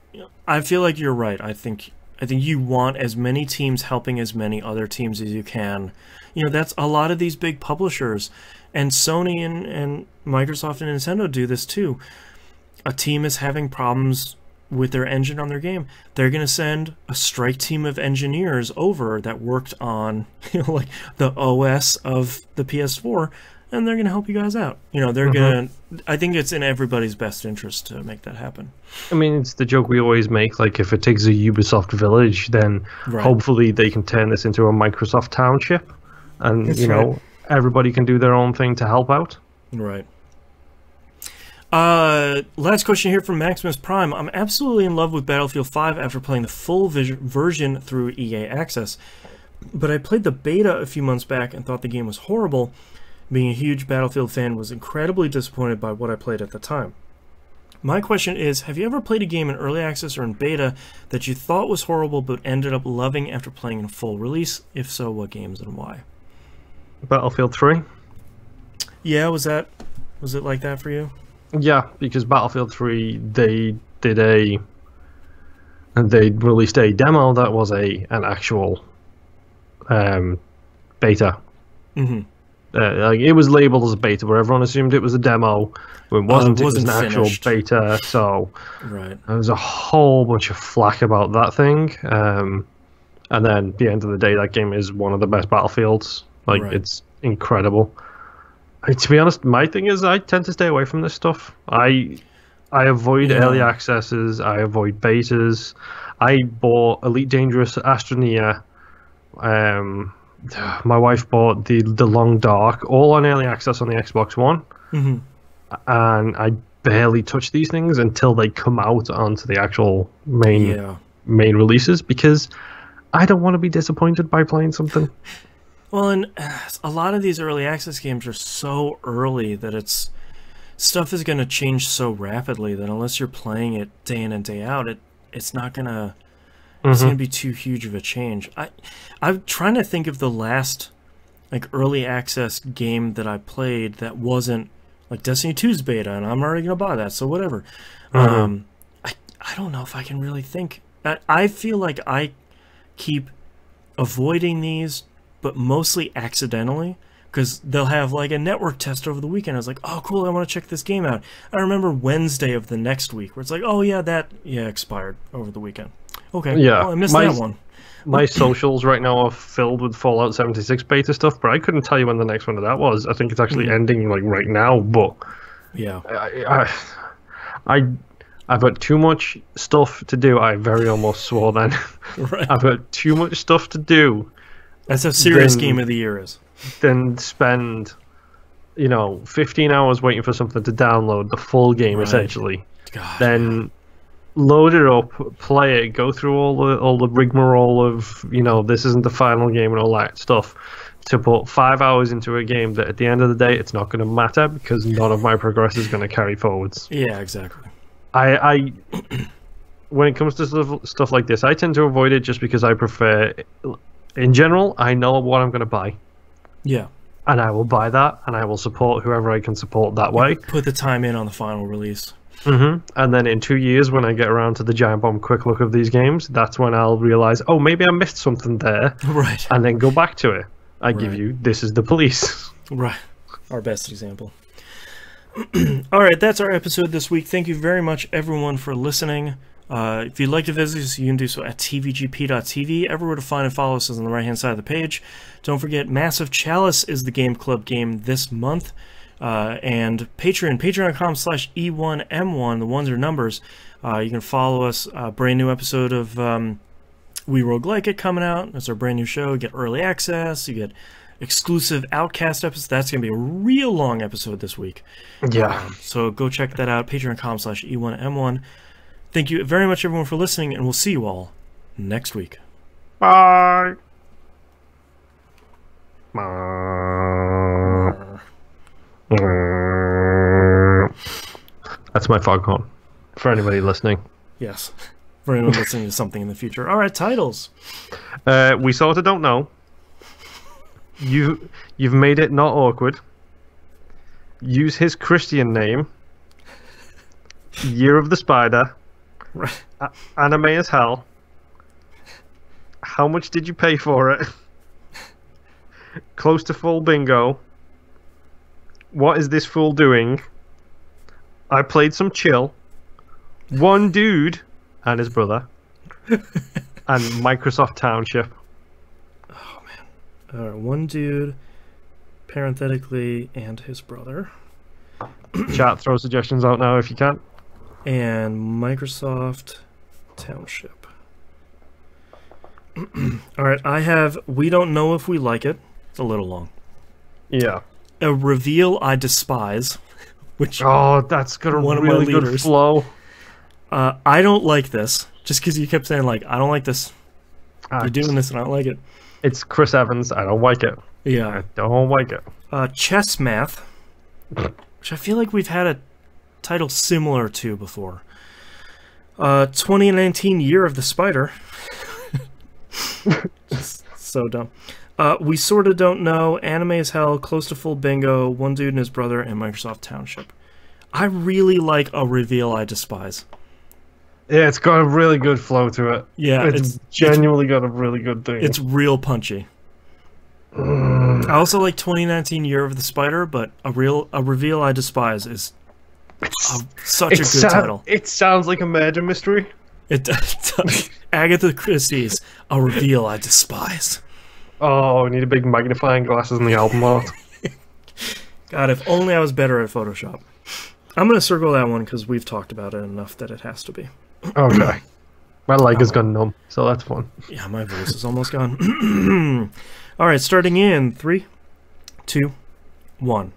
you're right. I think you want as many teams helping as many other teams as you can. You know, that's a lot of these big publishers, and Sony and Microsoft and Nintendo do this too. A team is having problems with their engine on their game. They're going to send a strike team of engineers over that worked on, like the OS of the PS4, and they're going to help you guys out. You know, they're going to, I think it's in everybody's best interest to make that happen. I mean, it's the joke we always make, like, if it takes a Ubisoft village, then hopefully they can turn this into a Microsoft township, and, That's you know, everybody can do their own thing to help out. Right. Last question here from Maximus Prime. I'm absolutely in love with Battlefield 5 after playing the full version through EA Access, but I played the beta a few months back and thought the game was horrible. Being a huge Battlefield fan, was incredibly disappointed by what I played at the time. My question is, have you ever played a game in early access or in beta that you thought was horrible but ended up loving after playing in full release? If so, what games and why? Battlefield 3. Yeah, was it like that for you? Yeah, because Battlefield 3, they released a demo that was an actual beta. Like, it was labeled as a beta, but everyone assumed it was a demo. It wasn't. It was an actual beta. So there was a whole bunch of flack about that thing. And then at the end of the day, that game is one of the best Battlefields. Like, it's incredible. To be honest, my thing is I tend to stay away from this stuff. I avoid early accesses. I avoid betas. I bought Elite Dangerous Astroneer. My wife bought the Long Dark, all on early access on the Xbox One. And I barely touch these things until they come out onto the actual main releases, because I don't want to be disappointed by playing something. Well, and a lot of these early access games are so early that stuff is going to change so rapidly that unless you're playing it day in and day out, it's not going to it's going to be too huge of a change. I'm trying to think of the last like early access game that I played that wasn't like Destiny 2's beta, and I'm already going to buy that, so whatever. I don't know if I can really think. I feel like I keep avoiding these, but mostly accidentally, because they'll have like a network test over the weekend. I was like, oh, cool, I want to check this game out. I remember Wednesday of the next week where it's like, oh, yeah, that expired over the weekend. Okay, well, I missed that one. My socials right now are filled with Fallout 76 beta stuff, but I couldn't tell you when the next one of that was. I think it's actually ending like right now, but yeah, I've got too much stuff to do. I very almost swore then. I've got too much stuff to do. That's how serious game of the year is. Then spend, 15 hours waiting for something to download the full game, essentially. God, then load it up, play it, go through all the rigmarole of, this isn't the final game and all that stuff, to put 5 hours into a game that at the end of the day, it's not going to matter because none of my progress is going to carry forwards. Yeah, exactly. I when it comes to stuff like this, I tend to avoid it just because I prefer, in general, I know what I'm going to buy. Yeah. And I will buy that, and I will support whoever I can support that way. Put the time in on the final release. And then in 2 years, when I get around to the Giant Bomb quick look of these games, that's when I'll realize, oh, maybe I missed something there. Right. And then go back to it. I give you, this is the police. Right. Our best example. All right, that's our episode this week. Thank you very much, everyone, for listening. If you'd like to visit us, you can do so at tvgp.tv. Everywhere to find and follow us is on the right-hand side of the page. Don't forget, Massive Chalice is the Game Club game this month. And patreon.com/E1M1, the ones are numbers. You can follow us. Brand new episode of We Rogue Like It coming out. That's our brand new show. You get early access. You get exclusive Outcast episodes. That's going to be a real long episode this week. Yeah. So go check that out. Patreon.com/E1M1. Thank you very much, everyone, for listening, and we'll see you all next week. Bye. That's my foghorn. For anybody listening. Yes. For anyone listening to something in the future. All right, titles. We sort of don't know. You've made it not awkward. Use his Christian name. Year of the Spider. Right. Anime as hell. How much did you pay for it? Close to full bingo. What is this fool doing? I played some chill. One dude and his brother. And Microsoft Township. Oh, man. All right, one dude, parenthetically, and his brother. Chat, throw suggestions out now if you can. And Microsoft Township. All right, I have We Don't Know If We Like It. It's a little long. Yeah. A Reveal I Despise. Which that's got a really good flow. I don't like this. Just because you kept saying, like, I don't like this. You're doing this and I don't like it. It's Chris Evans. I don't like it. Yeah. I don't like it. Chess Math. Which I feel like we've had a title similar to before. 2019 Year of the Spider. Just so dumb. We Sorta Don't Know, Anime as Hell, Close to Full Bingo, One Dude and His Brother, and Microsoft Township. I really like A Reveal I Despise. Yeah, it's got a really good flow to it. Yeah, it's genuinely got a really good thing. It's real punchy. I also like 2019 Year of the Spider, but A Reveal I Despise is such a good title. It sounds like a murder mystery. It does. Agatha Christie's A Reveal I Despise. Oh, I need a big magnifying glasses in the album art. God, if only I was better at Photoshop. I'm going to circle that one because we've talked about it enough that it has to be. Okay. My leg has gone numb, so that's fun. Yeah, my voice is almost gone. All right, starting in 3, 2, 1.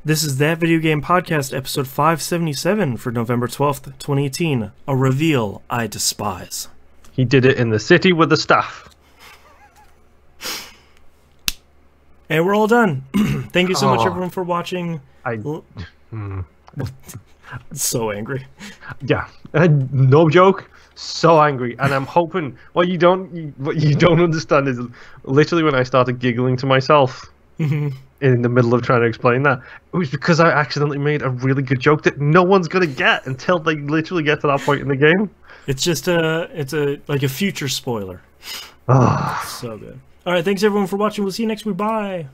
This is That Video Game Podcast, episode 577 for November 12th, 2018. A Reveal I Despise. He did it in the city with the staff. And we're all done. Thank you so much, everyone, for watching. So angry. Yeah, no joke. So angry, and I'm hoping. What you don't understand is literally when I started giggling to myself in the middle of trying to explain that, it was because I accidentally made a really good joke that no one's gonna get until they literally get to that point in the game. It's just like a future spoiler. So good. All right, thanks everyone for watching. We'll see you next week. Bye.